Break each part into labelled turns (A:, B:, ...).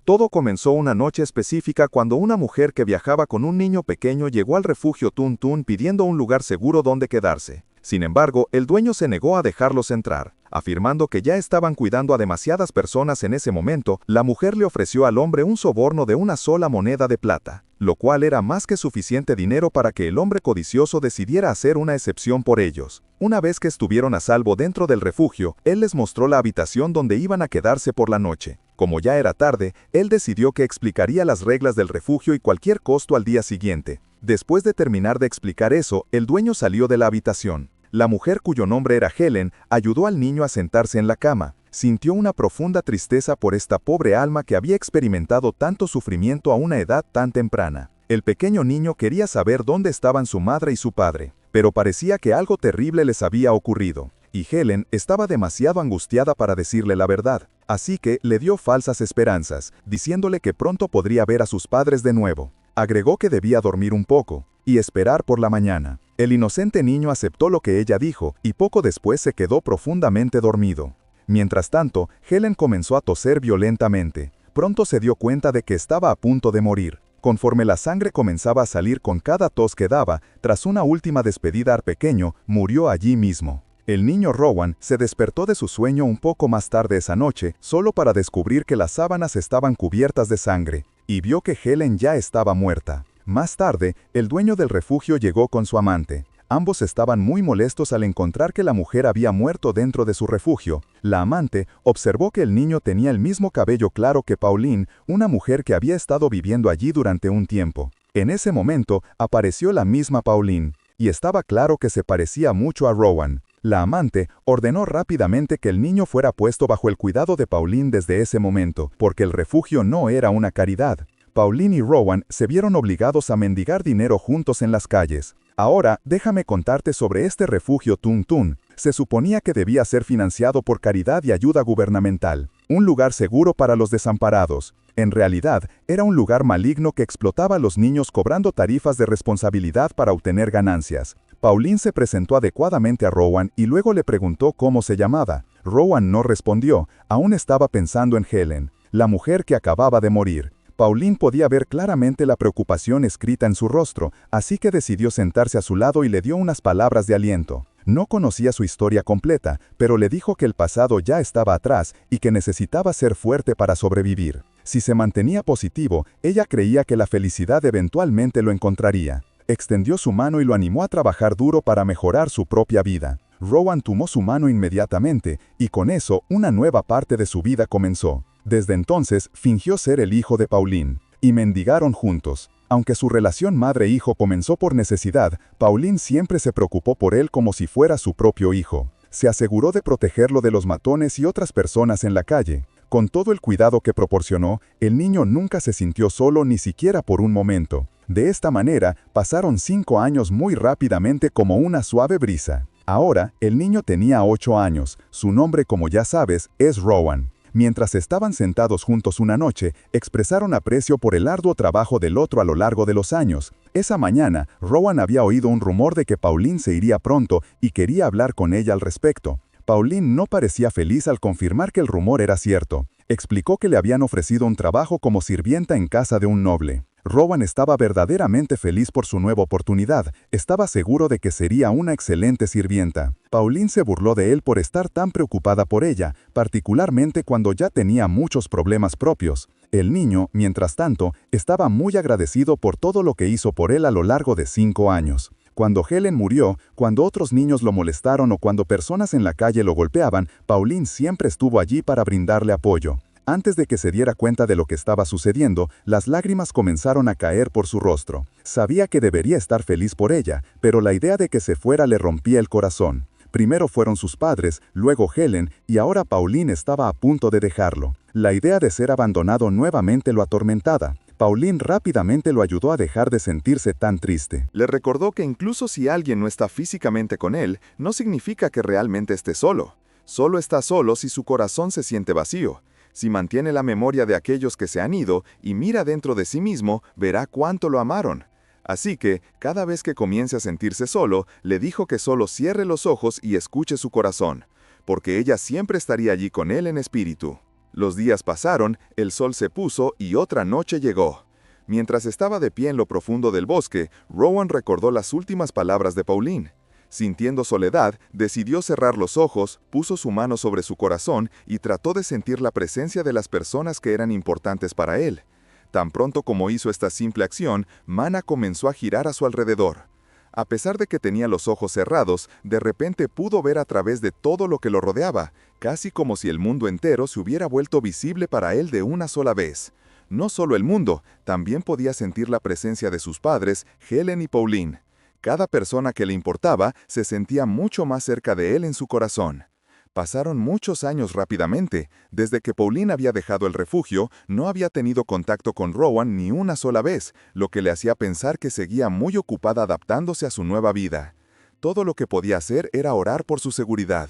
A: Todo comenzó una noche específica cuando una mujer que viajaba con un niño pequeño llegó al refugio Tun Tun pidiendo un lugar seguro donde quedarse. Sin embargo, el dueño se negó a dejarlos entrar, afirmando que ya estaban cuidando a demasiadas personas en ese momento. La mujer le ofreció al hombre un soborno de una sola moneda de plata, lo cual era más que suficiente dinero para que el hombre codicioso decidiera hacer una excepción por ellos. Una vez que estuvieron a salvo dentro del refugio, él les mostró la habitación donde iban a quedarse por la noche. Como ya era tarde, él decidió que explicaría las reglas del refugio y cualquier costo al día siguiente. Después de terminar de explicar eso, el dueño salió de la habitación. La mujer, cuyo nombre era Helen, ayudó al niño a sentarse en la cama. Sintió una profunda tristeza por esta pobre alma que había experimentado tanto sufrimiento a una edad tan temprana. El pequeño niño quería saber dónde estaban su madre y su padre, pero parecía que algo terrible les había ocurrido, y Helen estaba demasiado angustiada para decirle la verdad, así que le dio falsas esperanzas, diciéndole que pronto podría ver a sus padres de nuevo. Agregó que debía dormir un poco y esperar por la mañana. El inocente niño aceptó lo que ella dijo y poco después se quedó profundamente dormido. Mientras tanto, Helen comenzó a toser violentamente. Pronto se dio cuenta de que estaba a punto de morir. Conforme la sangre comenzaba a salir con cada tos que daba, tras una última despedida al pequeño, murió allí mismo. El niño Rowan se despertó de su sueño un poco más tarde esa noche, solo para descubrir que las sábanas estaban cubiertas de sangre, y vio que Helen ya estaba muerta. Más tarde, el dueño del refugio llegó con su amante. Ambos estaban muy molestos al encontrar que la mujer había muerto dentro de su refugio. La amante observó que el niño tenía el mismo cabello claro que Pauline, una mujer que había estado viviendo allí durante un tiempo. En ese momento, apareció la misma Pauline, y estaba claro que se parecía mucho a Rowan. La amante ordenó rápidamente que el niño fuera puesto bajo el cuidado de Pauline desde ese momento, porque el refugio no era una caridad. Pauline y Rowan se vieron obligados a mendigar dinero juntos en las calles. Ahora, déjame contarte sobre este refugio Tun Tun. Se suponía que debía ser financiado por caridad y ayuda gubernamental. Un lugar seguro para los desamparados. En realidad, era un lugar maligno que explotaba a los niños cobrando tarifas de responsabilidad para obtener ganancias. Pauline se presentó adecuadamente a Rowan y luego le preguntó cómo se llamaba. Rowan no respondió, aún estaba pensando en Helen, la mujer que acababa de morir. Pauline podía ver claramente la preocupación escrita en su rostro, así que decidió sentarse a su lado y le dio unas palabras de aliento. No conocía su historia completa, pero le dijo que el pasado ya estaba atrás y que necesitaba ser fuerte para sobrevivir. Si se mantenía positivo, ella creía que la felicidad eventualmente lo encontraría. Extendió su mano y lo animó a trabajar duro para mejorar su propia vida. Rowan tomó su mano inmediatamente, y con eso, una nueva parte de su vida comenzó. Desde entonces, fingió ser el hijo de Pauline, y mendigaron juntos. Aunque su relación madre-hijo comenzó por necesidad, Pauline siempre se preocupó por él como si fuera su propio hijo. Se aseguró de protegerlo de los matones y otras personas en la calle. Con todo el cuidado que proporcionó, el niño nunca se sintió solo ni siquiera por un momento. De esta manera, pasaron 5 años muy rápidamente como una suave brisa. Ahora, el niño tenía 8 años. Su nombre, como ya sabes, es Rowan. Mientras estaban sentados juntos una noche, expresaron aprecio por el arduo trabajo del otro a lo largo de los años. Esa mañana, Rowan había oído un rumor de que Pauline se iría pronto y quería hablar con ella al respecto. Pauline no parecía feliz al confirmar que el rumor era cierto. Explicó que le habían ofrecido un trabajo como sirvienta en casa de un noble. Rowan estaba verdaderamente feliz por su nueva oportunidad. Estaba seguro de que sería una excelente sirvienta. Pauline se burló de él por estar tan preocupada por ella, particularmente cuando ya tenía muchos problemas propios. El niño, mientras tanto, estaba muy agradecido por todo lo que hizo por él a lo largo de 5 años. Cuando Helen murió, cuando otros niños lo molestaron o cuando personas en la calle lo golpeaban, Pauline siempre estuvo allí para brindarle apoyo. Antes de que se diera cuenta de lo que estaba sucediendo, las lágrimas comenzaron a caer por su rostro. Sabía que debería estar feliz por ella, pero la idea de que se fuera le rompía el corazón. Primero fueron sus padres, luego Helen, y ahora Pauline estaba a punto de dejarlo. La idea de ser abandonado nuevamente lo atormentaba. Pauline rápidamente lo ayudó a dejar de sentirse tan triste.
B: Le recordó que incluso si alguien no está físicamente con él, no significa que realmente esté solo. Solo está solo si su corazón se siente vacío. Si mantiene la memoria de aquellos que se han ido y mira dentro de sí mismo, verá cuánto lo amaron. Así que, cada vez que comience a sentirse solo, le dijo que solo cierre los ojos y escuche su corazón, porque ella siempre estaría allí con él en espíritu. Los días pasaron, el sol se puso y otra noche llegó. Mientras estaba de pie en lo profundo del bosque, Rowan recordó las últimas palabras de Pauline. Sintiendo soledad, decidió cerrar los ojos, puso su mano sobre su corazón y trató de sentir la presencia de las personas que eran importantes para él. Tan pronto como hizo esta simple acción, Mana comenzó a girar a su alrededor. A pesar de que tenía los ojos cerrados, de repente pudo ver a través de todo lo que lo rodeaba, casi como si el mundo entero se hubiera vuelto visible para él de una sola vez. No solo el mundo, también podía sentir la presencia de sus padres, Helen y Pauline. Cada persona que le importaba se sentía mucho más cerca de él en su corazón. Pasaron muchos años rápidamente. Desde que Pauline había dejado el refugio, no había tenido contacto con Rowan ni una sola vez, lo que le hacía pensar que seguía muy ocupada adaptándose a su nueva vida. Todo lo que podía hacer era orar por su seguridad.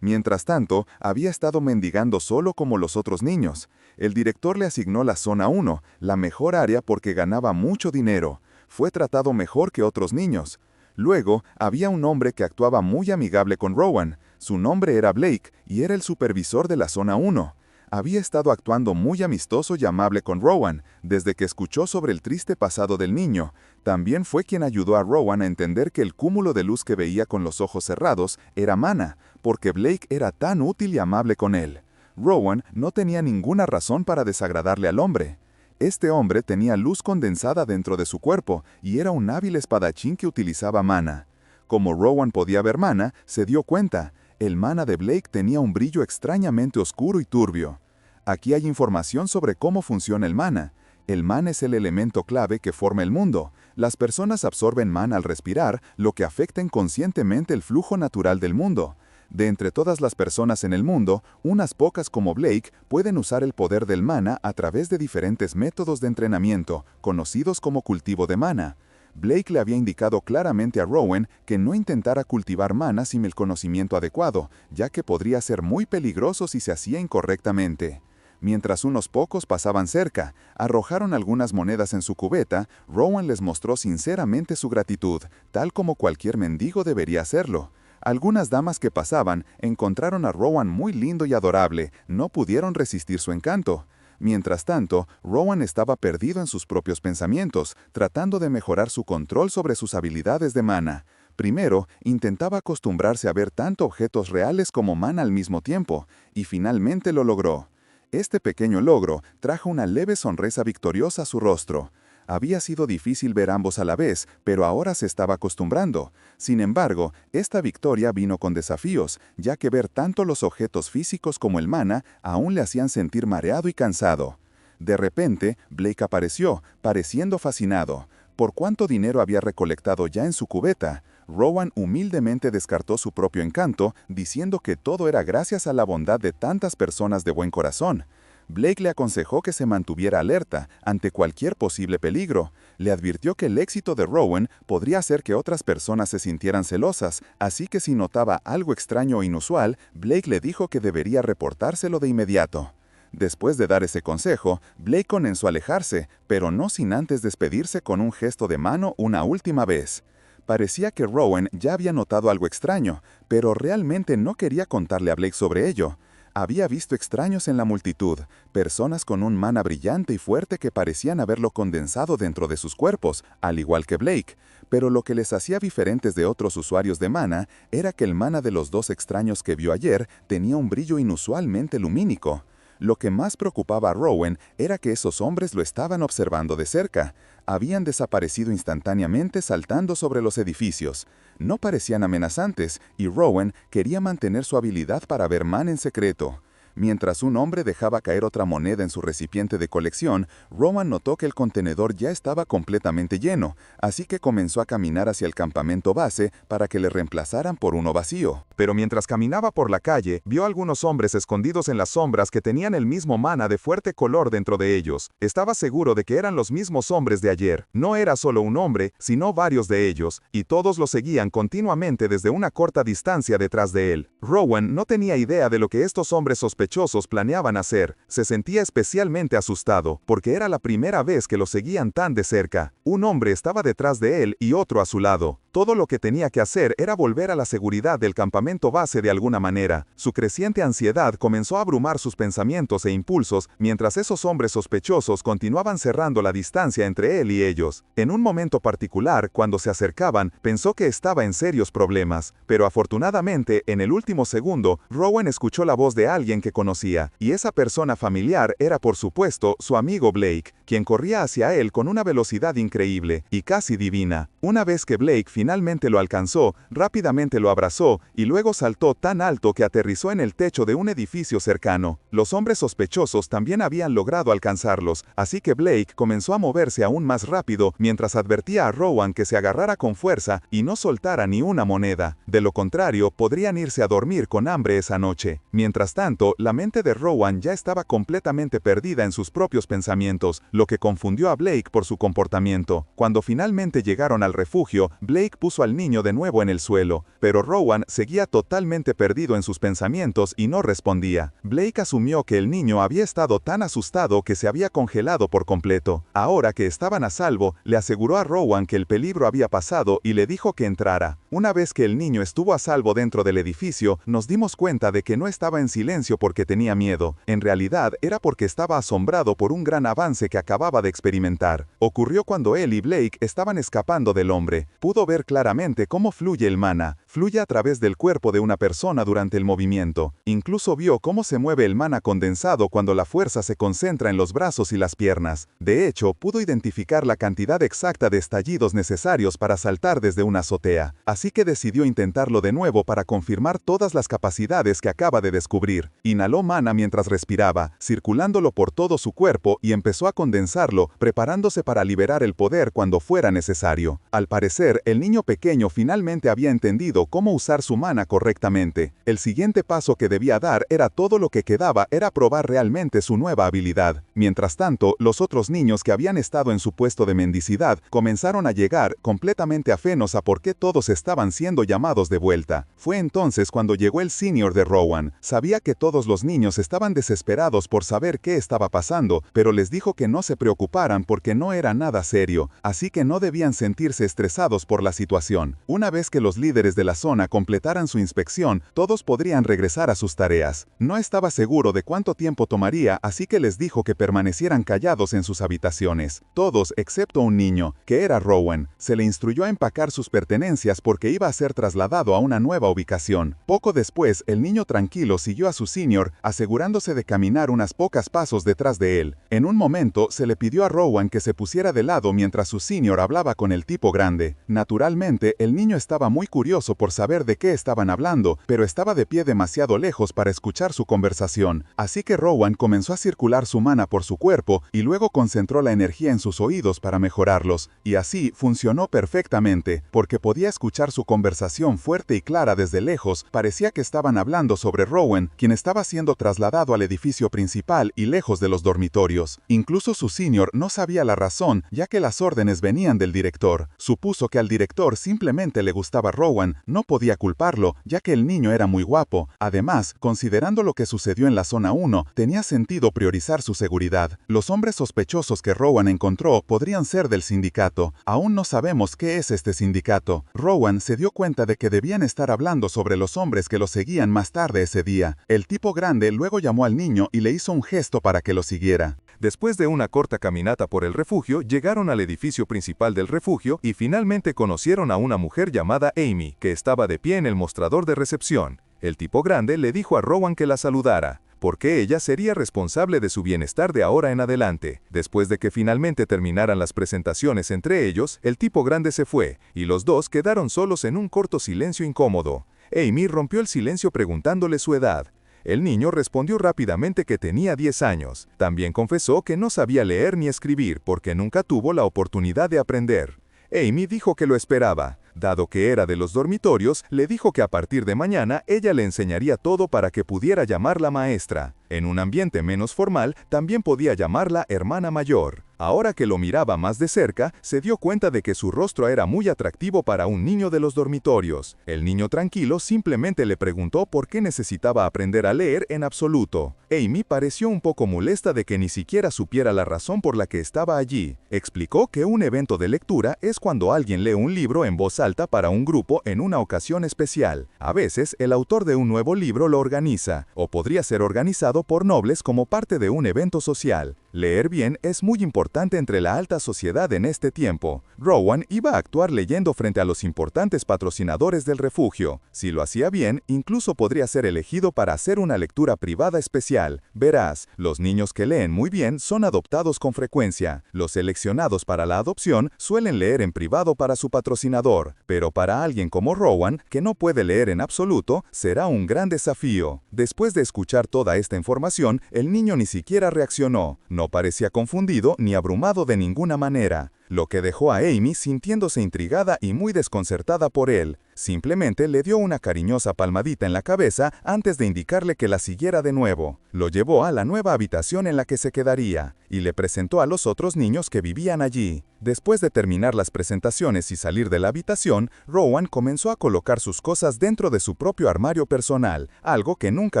B: Mientras tanto, había estado mendigando solo como los otros niños. El director le asignó la Zona 1, la mejor área porque ganaba mucho dinero. Fue tratado mejor que otros niños. Luego, había un hombre que actuaba muy amigable con Rowan. Su nombre era Blake y era el supervisor de la Zona 1. Había estado actuando muy amistoso y amable con Rowan desde que escuchó sobre el triste pasado del niño. También fue quien ayudó a Rowan a entender que el cúmulo de luz que veía con los ojos cerrados era Mana, porque Blake era tan útil y amable con él. Rowan no tenía ninguna razón para desagradarle al hombre. Este hombre tenía luz condensada dentro de su cuerpo y era un hábil espadachín que utilizaba mana. Como Rowan podía ver mana, se dio cuenta. El mana de Blake tenía un brillo extrañamente oscuro y turbio. Aquí hay información sobre cómo funciona el mana. El mana es el elemento clave que forma el mundo. Las personas absorben mana al respirar, lo que afecta inconscientemente el flujo natural del mundo. De entre todas las personas en el mundo, unas pocas como Blake pueden usar el poder del mana a través de diferentes métodos de entrenamiento, conocidos como cultivo de mana. Blake le había indicado claramente a Rowan que no intentara cultivar mana sin el conocimiento adecuado, ya que podría ser muy peligroso si se hacía incorrectamente. Mientras unos pocos pasaban cerca, arrojaron algunas monedas en su cubeta, Rowan les mostró sinceramente su gratitud, tal como cualquier mendigo debería hacerlo. Algunas damas que pasaban encontraron a Rowan muy lindo y adorable, no pudieron resistir su encanto. Mientras tanto, Rowan estaba perdido en sus propios pensamientos, tratando de mejorar su control sobre sus habilidades de mana. Primero, intentaba acostumbrarse a ver tanto objetos reales como mana al mismo tiempo, y finalmente lo logró. Este pequeño logro trajo una leve sonrisa victoriosa a su rostro. Había sido difícil ver ambos a la vez, pero ahora se estaba acostumbrando. Sin embargo, esta victoria vino con desafíos, ya que ver tanto los objetos físicos como el mana aún le hacían sentir mareado y cansado. De repente, Blake apareció, pareciendo fascinado. ¿Por cuánto dinero había recolectado ya en su cubeta? Rowan humildemente descartó su propio encanto, diciendo que todo era gracias a la bondad de tantas personas de buen corazón. Blake le aconsejó que se mantuviera alerta ante cualquier posible peligro. Le advirtió que el éxito de Rowan podría hacer que otras personas se sintieran celosas, así que si notaba algo extraño o inusual, Blake le dijo que debería reportárselo de inmediato. Después de dar ese consejo, Blake comenzó a alejarse, pero no sin antes despedirse con un gesto de mano una última vez. Parecía que Rowan ya había notado algo extraño, pero realmente no quería contarle a Blake sobre ello. Había visto extraños en la multitud, personas con un mana brillante y fuerte que parecían haberlo condensado dentro de sus cuerpos, al igual que Blake, pero lo que les hacía diferentes de otros usuarios de mana era que el mana de los dos extraños que vio ayer tenía un brillo inusualmente lumínico. Lo que más preocupaba a Rowan era que esos hombres lo estaban observando de cerca. Habían desaparecido instantáneamente saltando sobre los edificios. No parecían amenazantes, y Rowan quería mantener su habilidad para ver mana en secreto. Mientras un hombre dejaba caer otra moneda en su recipiente de colección, Rowan notó que el contenedor ya estaba completamente lleno, así que comenzó a caminar hacia el campamento base para que le reemplazaran por uno vacío.
A: Pero mientras caminaba por la calle, vio algunos hombres escondidos en las sombras que tenían el mismo mana de fuerte color dentro de ellos. Estaba seguro de que eran los mismos hombres de ayer. No era solo un hombre, sino varios de ellos, y todos lo seguían continuamente desde una corta distancia detrás de él. Rowan no tenía idea de lo que estos hombres sospechaban
B: sospechosos planeaban hacer. Se sentía especialmente asustado, porque era la primera vez que lo seguían tan de cerca. Un hombre estaba detrás de él y otro a su lado. Todo lo que tenía que hacer era volver a la seguridad del campamento base de alguna manera. Su creciente ansiedad comenzó a abrumar sus pensamientos e impulsos, mientras esos hombres sospechosos continuaban cerrando la distancia entre él y ellos. En un momento particular, cuando se acercaban, pensó que estaba en serios problemas, pero afortunadamente, en el último segundo, Rowan escuchó la voz de alguien que conocía, y esa persona familiar era por supuesto su amigo Blake, quien corría hacia él con una velocidad increíble y casi divina. Una vez que Blake finalmente lo alcanzó, rápidamente lo abrazó y luego saltó tan alto que aterrizó en el techo de un edificio cercano. Los hombres sospechosos también habían logrado alcanzarlos, así que Blake comenzó a moverse aún más rápido mientras advertía a Rowan que se agarrara con fuerza y no soltara ni una moneda. De lo contrario, podrían irse a dormir con hambre esa noche. Mientras tanto, la mente de Rowan ya estaba completamente perdida en sus propios pensamientos, lo que confundió a Blake por su comportamiento. Cuando finalmente llegaron al refugio, Blake puso al niño de nuevo en el suelo, pero Rowan seguía totalmente perdido en sus pensamientos y no respondía. Blake asumió que el niño había estado tan asustado que se había congelado por completo. Ahora que estaban a salvo, le aseguró a Rowan que el peligro había pasado y le dijo que entrara. Una vez que el niño estuvo a salvo dentro del edificio, nos dimos cuenta de que no estaba en silencio porque tenía miedo. En realidad, era porque estaba asombrado por un gran avance que acababa de experimentar. Ocurrió cuando él y Blake estaban escapando del hombre. Pudo ver claramente cómo fluye el mana. Fluye a través del cuerpo de una persona durante el movimiento. Incluso vio cómo se mueve el mana condensado cuando la fuerza se concentra en los brazos y las piernas. De hecho, pudo identificar la cantidad exacta de estallidos necesarios para saltar desde una azotea. Así que decidió intentarlo de nuevo para confirmar todas las capacidades que acaba de descubrir. Inhaló mana mientras respiraba, circulándolo por todo su cuerpo y empezó a condensarlo, preparándose para liberar el poder cuando fuera necesario. Al parecer, el niño pequeño finalmente había entendido cómo usar su mana correctamente. El siguiente paso que debía dar era todo lo que quedaba era probar realmente su nueva habilidad. Mientras tanto, los otros niños que habían estado en su puesto de mendicidad comenzaron a llegar, completamente ajenos a por qué todos estaban siendo llamados de vuelta. Fue entonces cuando llegó el senior de Rowan. Sabía que todos los niños estaban desesperados por saber qué estaba pasando, pero les dijo que no se preocuparan porque no era nada serio, así que no debían sentirse estresados por la situación. Una vez que los líderes de la zona completaran su inspección, todos podrían regresar a sus tareas. No estaba seguro de cuánto tiempo tomaría, así que les dijo que permanecieran callados en sus habitaciones. Todos, excepto un niño, que era Rowan, se le instruyó a empacar sus pertenencias porque iba a ser trasladado a una nueva ubicación. Poco después, el niño tranquilo siguió a su senior, asegurándose de caminar unas pocas pasos detrás de él. En un momento, se le pidió a Rowan que se pusiera de lado mientras su senior hablaba con el tipo grande. Naturalmente, el niño estaba muy curioso por saber de qué estaban hablando, pero estaba de pie demasiado lejos para escuchar su conversación. Así que Rowan comenzó a circular su mana por su cuerpo y luego concentró la energía en sus oídos para mejorarlos. Y así funcionó perfectamente, porque podía escuchar su conversación fuerte y clara desde lejos. Parecía que estaban hablando sobre Rowan, quien estaba siendo trasladado al edificio principal y lejos de los dormitorios. Incluso su senior no sabía la razón, ya que las órdenes venían del director. Supuso que al director simplemente le gustaba Rowan, no podía culparlo, ya que el niño era muy guapo. Además, considerando lo que sucedió en la zona 1, tenía sentido priorizar su seguridad. Los hombres sospechosos que Rowan encontró podrían ser del sindicato. Aún no sabemos qué es este sindicato. Rowan se dio cuenta de que debían estar hablando sobre los hombres que lo seguían más tarde ese día. El tipo grande luego llamó al niño y le hizo un gesto para que lo siguiera.
A: Después de una corta caminata por el refugio, llegaron al edificio principal del refugio y finalmente conocieron a una mujer llamada Amy, que estaba de pie en el mostrador de recepción. El tipo grande le dijo a Rowan que la saludara, porque ella sería responsable de su bienestar de ahora en adelante. Después de que finalmente terminaran las presentaciones entre ellos, el tipo grande se fue, y los dos quedaron solos en un corto silencio incómodo. Amy rompió el silencio preguntándole su edad. El niño respondió rápidamente que tenía 10 años. También confesó que no sabía leer ni escribir porque nunca tuvo la oportunidad de aprender. Amy dijo que lo esperaba. Dado que era de los dormitorios, le dijo que a partir de mañana ella le enseñaría todo para que pudiera llamarla maestra. En un ambiente menos formal, también podía llamarla hermana mayor. Ahora que lo miraba más de cerca, se dio cuenta de que su rostro era muy atractivo para un niño de los dormitorios. El niño tranquilo simplemente le preguntó por qué necesitaba aprender a leer en absoluto. Amy pareció un poco molesta de que ni siquiera supiera la razón por la que estaba allí. Explicó que un evento de lectura es cuando alguien lee un libro en voz alta para un grupo en una ocasión especial. A veces, el autor de un nuevo libro lo organiza, o podría ser organizado por nobles como parte de un evento social. Leer bien es muy importante entre la alta sociedad en este tiempo. Rowan iba a actuar leyendo frente a los importantes patrocinadores del refugio. Si lo hacía bien, incluso podría ser elegido para hacer una lectura privada especial. Verás, los niños que leen muy bien son adoptados con frecuencia. Los seleccionados para la adopción suelen leer en privado para su patrocinador, pero para alguien como Rowan, que no puede leer en absoluto, será un gran desafío. Después de escuchar toda esta información, el niño ni siquiera reaccionó. No parecía confundido ni abrumado de ninguna manera, lo que dejó a Amy sintiéndose intrigada y muy desconcertada por él. Simplemente le dio una cariñosa palmadita en la cabeza antes de indicarle que la siguiera de nuevo. Lo llevó a la nueva habitación en la que se quedaría, y le presentó a los otros niños que vivían allí. Después de terminar las presentaciones y salir de la habitación, Rowan comenzó a colocar sus cosas dentro de su propio armario personal, algo que nunca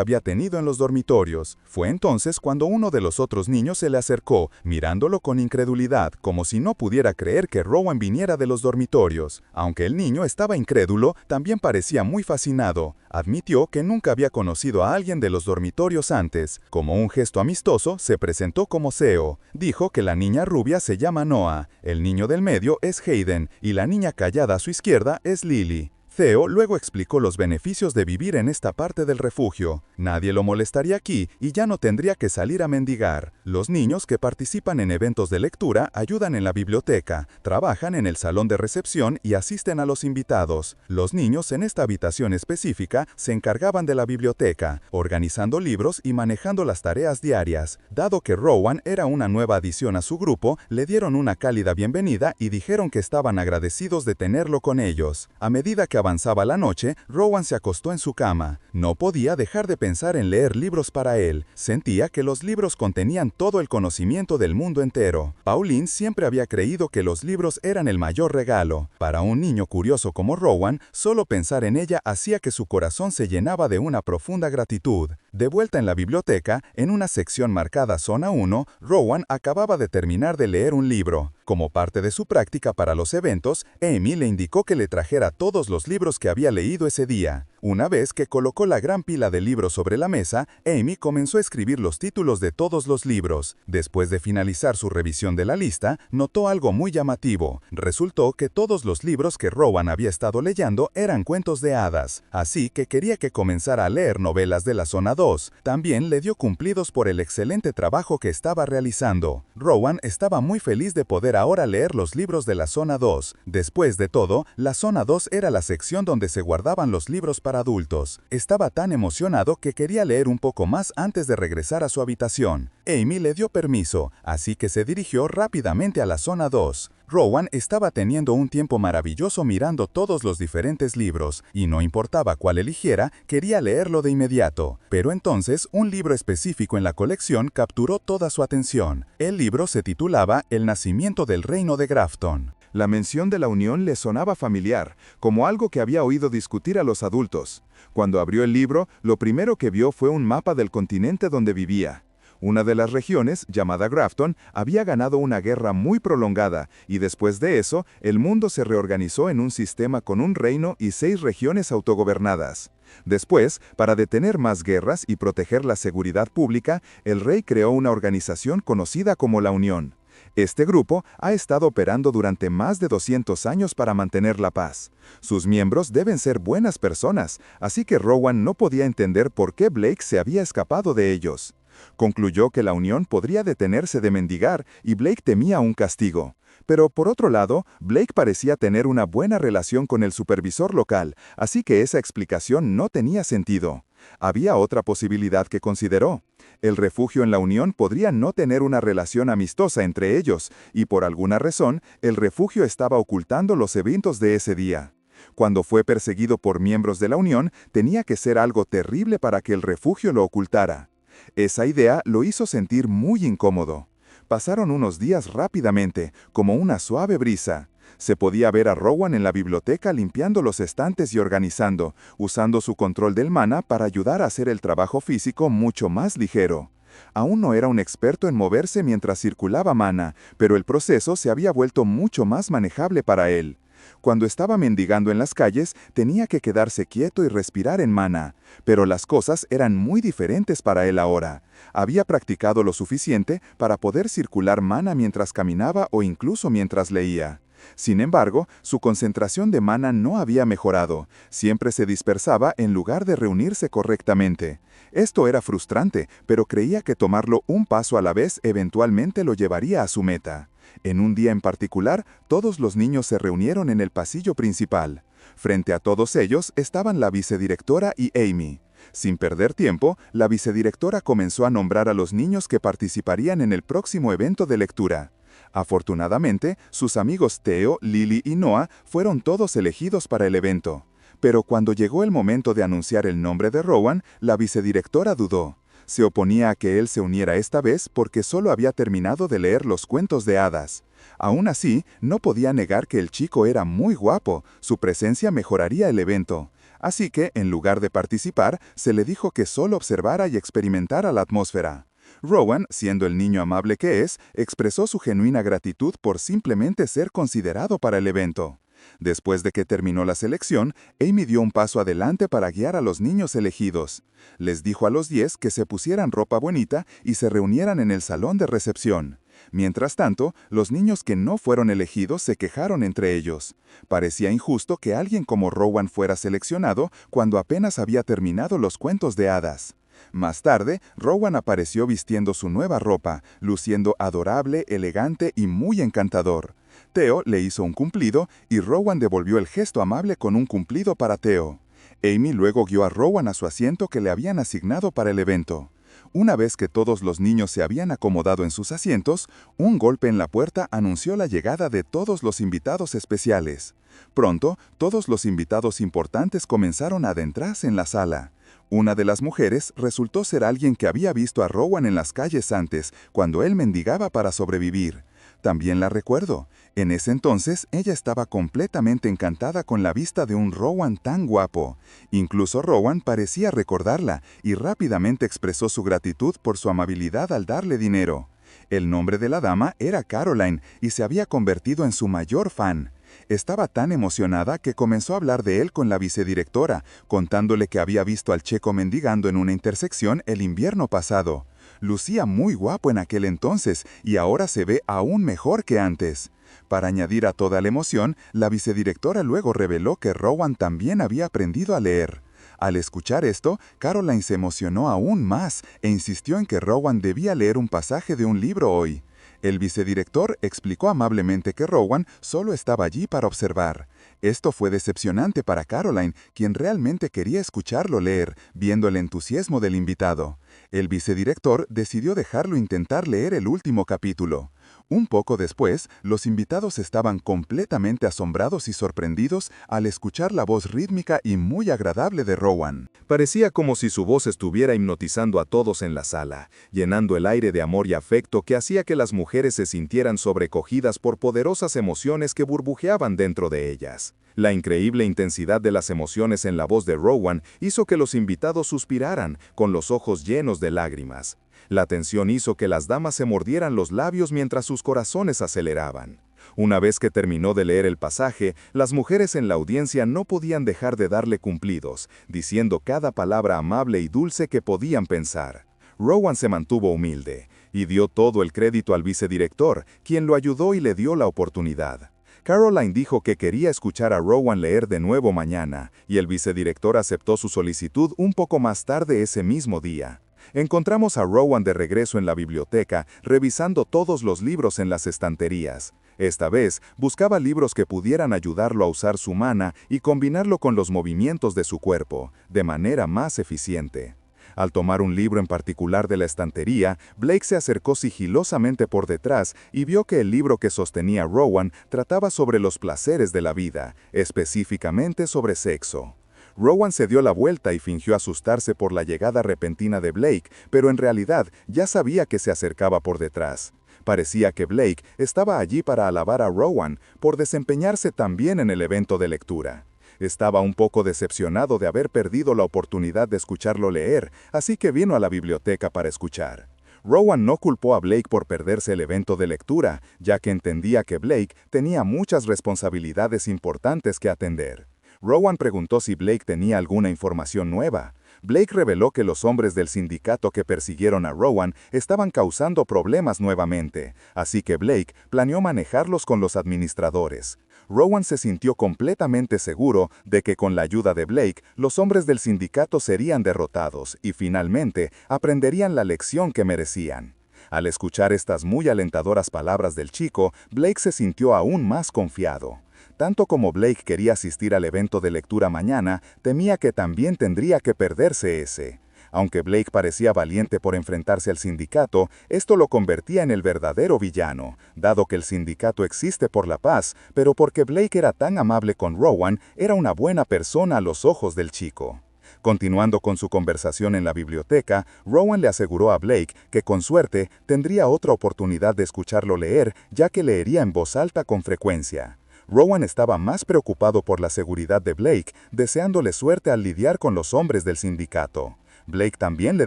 A: había tenido en los dormitorios. Fue entonces cuando uno de los otros niños se le acercó, mirándolo con incredulidad, como si no pudiera creer que Rowan viniera de los dormitorios. Aunque el niño estaba incrédulo, también parecía muy fascinado. Admitió que nunca había conocido a alguien de los dormitorios antes. Como un gesto amistoso, se presentó como Theo. Dijo que la niña rubia se llama Noah, el niño del medio es Hayden y la niña callada a su izquierda es Lily. Theo luego explicó los beneficios de vivir en esta parte del refugio. Nadie lo molestaría aquí y ya no tendría que salir a mendigar. Los niños que participan en eventos de lectura ayudan en la biblioteca, trabajan en el salón de recepción y asisten a los invitados. Los niños en esta habitación específica se encargaban de la biblioteca, organizando libros y manejando las tareas diarias. Dado que Rowan era una nueva adición a su grupo, le dieron una cálida bienvenida y dijeron que estaban agradecidos de tenerlo con ellos. A medida que avanzaba la noche, Rowan se acostó en su cama. No podía dejar de pensar en leer libros para él. Sentía que los libros contenían todo el conocimiento del mundo entero. Pauline siempre había creído que los libros eran el mayor regalo. Para un niño curioso como Rowan, solo pensar en ella hacía que su corazón se llenaba de una profunda gratitud. De vuelta en la biblioteca, en una sección marcada Zona 1, Rowan acababa de terminar de leer un libro. Como parte de su práctica para los eventos, Amy le indicó que le trajera todos los libros que había leído ese día. Una vez que colocó la gran pila de libros sobre la mesa, Amy comenzó a escribir los títulos de todos los libros. Después de finalizar su revisión de la lista, notó algo muy llamativo. Resultó que todos los libros que Rowan había estado leyendo eran cuentos de hadas, así que quería que comenzara a leer novelas de la Zona 2. También le dio cumplidos por el excelente trabajo que estaba realizando. Rowan estaba muy feliz de poder ahora leer los libros de la Zona 2. Después de todo, la Zona 2 era la sección donde se guardaban los libros para adultos. Estaba tan emocionado que quería leer un poco más antes de regresar a su habitación. Amy le dio permiso, así que se dirigió rápidamente a la Zona 2. Rowan estaba teniendo un tiempo maravilloso mirando todos los diferentes libros, y no importaba cuál eligiera, quería leerlo de inmediato. Pero entonces, un libro específico en la colección capturó toda su atención. El libro se titulaba El nacimiento del reino de Grafton.
B: La mención de la Unión le sonaba familiar, como algo que había oído discutir a los adultos. Cuando abrió el libro, lo primero que vio fue un mapa del continente donde vivía. Una de las regiones, llamada Grafton, había ganado una guerra muy prolongada, y después de eso, el mundo se reorganizó en un sistema con un reino y 6 regiones autogobernadas. Después, para detener más guerras y proteger la seguridad pública, el rey creó una organización conocida como la Unión. Este grupo ha estado operando durante más de 200 años para mantener la paz. Sus miembros deben ser buenas personas, así que Rowan no podía entender por qué Blake se había escapado de ellos. Concluyó que la Unión podría detenerse de mendigar y Blake temía un castigo. Pero por otro lado, Blake parecía tener una buena relación con el supervisor local, así que esa explicación no tenía sentido. Había otra posibilidad que consideró. El refugio en la Unión podría no tener una relación amistosa entre ellos, y por alguna razón, el refugio estaba ocultando los eventos de ese día. Cuando fue perseguido por miembros de la Unión, tenía que ser algo terrible para que el refugio lo ocultara. Esa idea lo hizo sentir muy incómodo. Pasaron unos días rápidamente, como una suave brisa. Se podía ver a Rowan en la biblioteca limpiando los estantes y organizando, usando su control del mana para ayudar a hacer el trabajo físico mucho más ligero. Aún no era un experto en moverse mientras circulaba mana, pero el proceso se había vuelto mucho más manejable para él. Cuando estaba mendigando en las calles, tenía que quedarse quieto y respirar en mana, pero las cosas eran muy diferentes para él ahora. Había practicado lo suficiente para poder circular mana mientras caminaba o incluso mientras leía. Sin embargo, su concentración de mana no había mejorado, siempre se dispersaba en lugar de reunirse correctamente. Esto era frustrante, pero creía que tomarlo un paso a la vez eventualmente lo llevaría a su meta. En un día en particular, todos los niños se reunieron en el pasillo principal. Frente a todos ellos estaban la vicedirectora y Amy. Sin perder tiempo, la vicedirectora comenzó a nombrar a los niños que participarían en el próximo evento de lectura. Afortunadamente, sus amigos Theo, Lily y Noah fueron todos elegidos para el evento. Pero cuando llegó el momento de anunciar el nombre de Rowan, la vicedirectora dudó. Se oponía a que él se uniera esta vez porque solo había terminado de leer los cuentos de hadas. Aún así, no podía negar que el chico era muy guapo, su presencia mejoraría el evento. Así que, en lugar de participar, se le dijo que solo observara y experimentara la atmósfera. Rowan, siendo el niño amable que es, expresó su genuina gratitud por simplemente ser considerado para el evento. Después de que terminó la selección, Amy dio un paso adelante para guiar a los niños elegidos. Les dijo a los 10 que se pusieran ropa bonita y se reunieran en el salón de recepción. Mientras tanto, los niños que no fueron elegidos se quejaron entre ellos. Parecía injusto que alguien como Rowan fuera seleccionado cuando apenas había terminado los cuentos de hadas. Más tarde, Rowan apareció vistiendo su nueva ropa, luciendo adorable, elegante y muy encantador. Theo le hizo un cumplido y Rowan devolvió el gesto amable con un cumplido para Theo. Amy luego guió a Rowan a su asiento que le habían asignado para el evento. Una vez que todos los niños se habían acomodado en sus asientos, un golpe en la puerta anunció la llegada de todos los invitados especiales. Pronto, todos los invitados importantes comenzaron a adentrarse en la sala. Una de las mujeres resultó ser alguien que había visto a Rowan en las calles antes, cuando él mendigaba para sobrevivir. También la recuerdo. En ese entonces, ella estaba completamente encantada con la vista de un Rowan tan guapo. Incluso Rowan parecía recordarla y rápidamente expresó su gratitud por su amabilidad al darle dinero. El nombre de la dama era Caroline y se había convertido en su mayor fan. Estaba tan emocionada que comenzó a hablar de él con la vicedirectora, contándole que había visto al checo mendigando en una intersección el invierno pasado. Lucía muy guapo en aquel entonces y ahora se ve aún mejor que antes. Para añadir a toda la emoción, la vicedirectora luego reveló que Rowan también había aprendido a leer. Al escuchar esto, Caroline se emocionó aún más e insistió en que Rowan debía leer un pasaje de un libro hoy. El vicedirector explicó amablemente que Rowan solo estaba allí para observar. Esto fue decepcionante para Caroline, quien realmente quería escucharlo leer, viendo el entusiasmo del invitado. El vicedirector decidió dejarlo intentar leer el último capítulo. Un poco después, los invitados estaban completamente asombrados y sorprendidos al escuchar la voz rítmica y muy agradable de Rowan.
A: Parecía como si su voz estuviera hipnotizando a todos en la sala, llenando el aire de amor y afecto que hacía que las mujeres se sintieran sobrecogidas por poderosas emociones que burbujeaban dentro de ellas. La increíble intensidad de las emociones en la voz de Rowan hizo que los invitados suspiraran, con los ojos llenos de lágrimas. La tensión hizo que las damas se mordieran los labios mientras sus corazones aceleraban. Una vez que terminó de leer el pasaje, las mujeres en la audiencia no podían dejar de darle cumplidos, diciendo cada palabra amable y dulce que podían pensar. Rowan se mantuvo humilde y dio todo el crédito al vicedirector, quien lo ayudó y le dio la oportunidad. Caroline dijo que quería escuchar a Rowan leer de nuevo mañana, y el vicedirector aceptó su solicitud un poco más tarde ese mismo día. Encontramos a Rowan de regreso en la biblioteca, revisando todos los libros en las estanterías. Esta vez, buscaba libros que pudieran ayudarlo a usar su mana y combinarlo con los movimientos de su cuerpo, de manera más eficiente. Al tomar un libro en particular de la estantería, Blake se acercó sigilosamente por detrás y vio que el libro que sostenía Rowan trataba sobre los placeres de la vida, específicamente sobre sexo. Rowan se dio la vuelta y fingió asustarse por la llegada repentina de Blake, pero en realidad ya sabía que se acercaba por detrás.
B: Parecía que Blake estaba allí para alabar a Rowan por desempeñarse tan bien en el evento de lectura. Estaba un poco decepcionado de haber perdido la oportunidad de escucharlo leer, así que vino a la biblioteca para escuchar. Rowan no culpó a Blake por perderse el evento de lectura, ya que entendía que Blake tenía muchas responsabilidades importantes que atender. Rowan preguntó si Blake tenía alguna información nueva. Blake reveló que los hombres del sindicato que persiguieron a Rowan estaban causando problemas nuevamente, así que Blake planeó manejarlos con los administradores. Rowan se sintió completamente seguro de que con la ayuda de Blake, los hombres del sindicato serían derrotados y finalmente aprenderían la lección que merecían. Al escuchar estas muy alentadoras palabras del chico, Blake se sintió aún más confiado. Tanto como Blake quería asistir al evento de lectura mañana, temía que también tendría que perderse ese. Aunque Blake parecía valiente por enfrentarse al sindicato, esto lo convertía en el verdadero villano, dado que el sindicato existe por la paz, pero porque Blake era tan amable con Rowan, era una buena persona a los ojos del chico. Continuando con su conversación en la biblioteca, Rowan le aseguró a Blake que con suerte tendría otra oportunidad de escucharlo leer, ya que leería en voz alta con frecuencia. Rowan estaba más preocupado por la seguridad de Blake, deseándole suerte al lidiar con los hombres del sindicato. Blake también le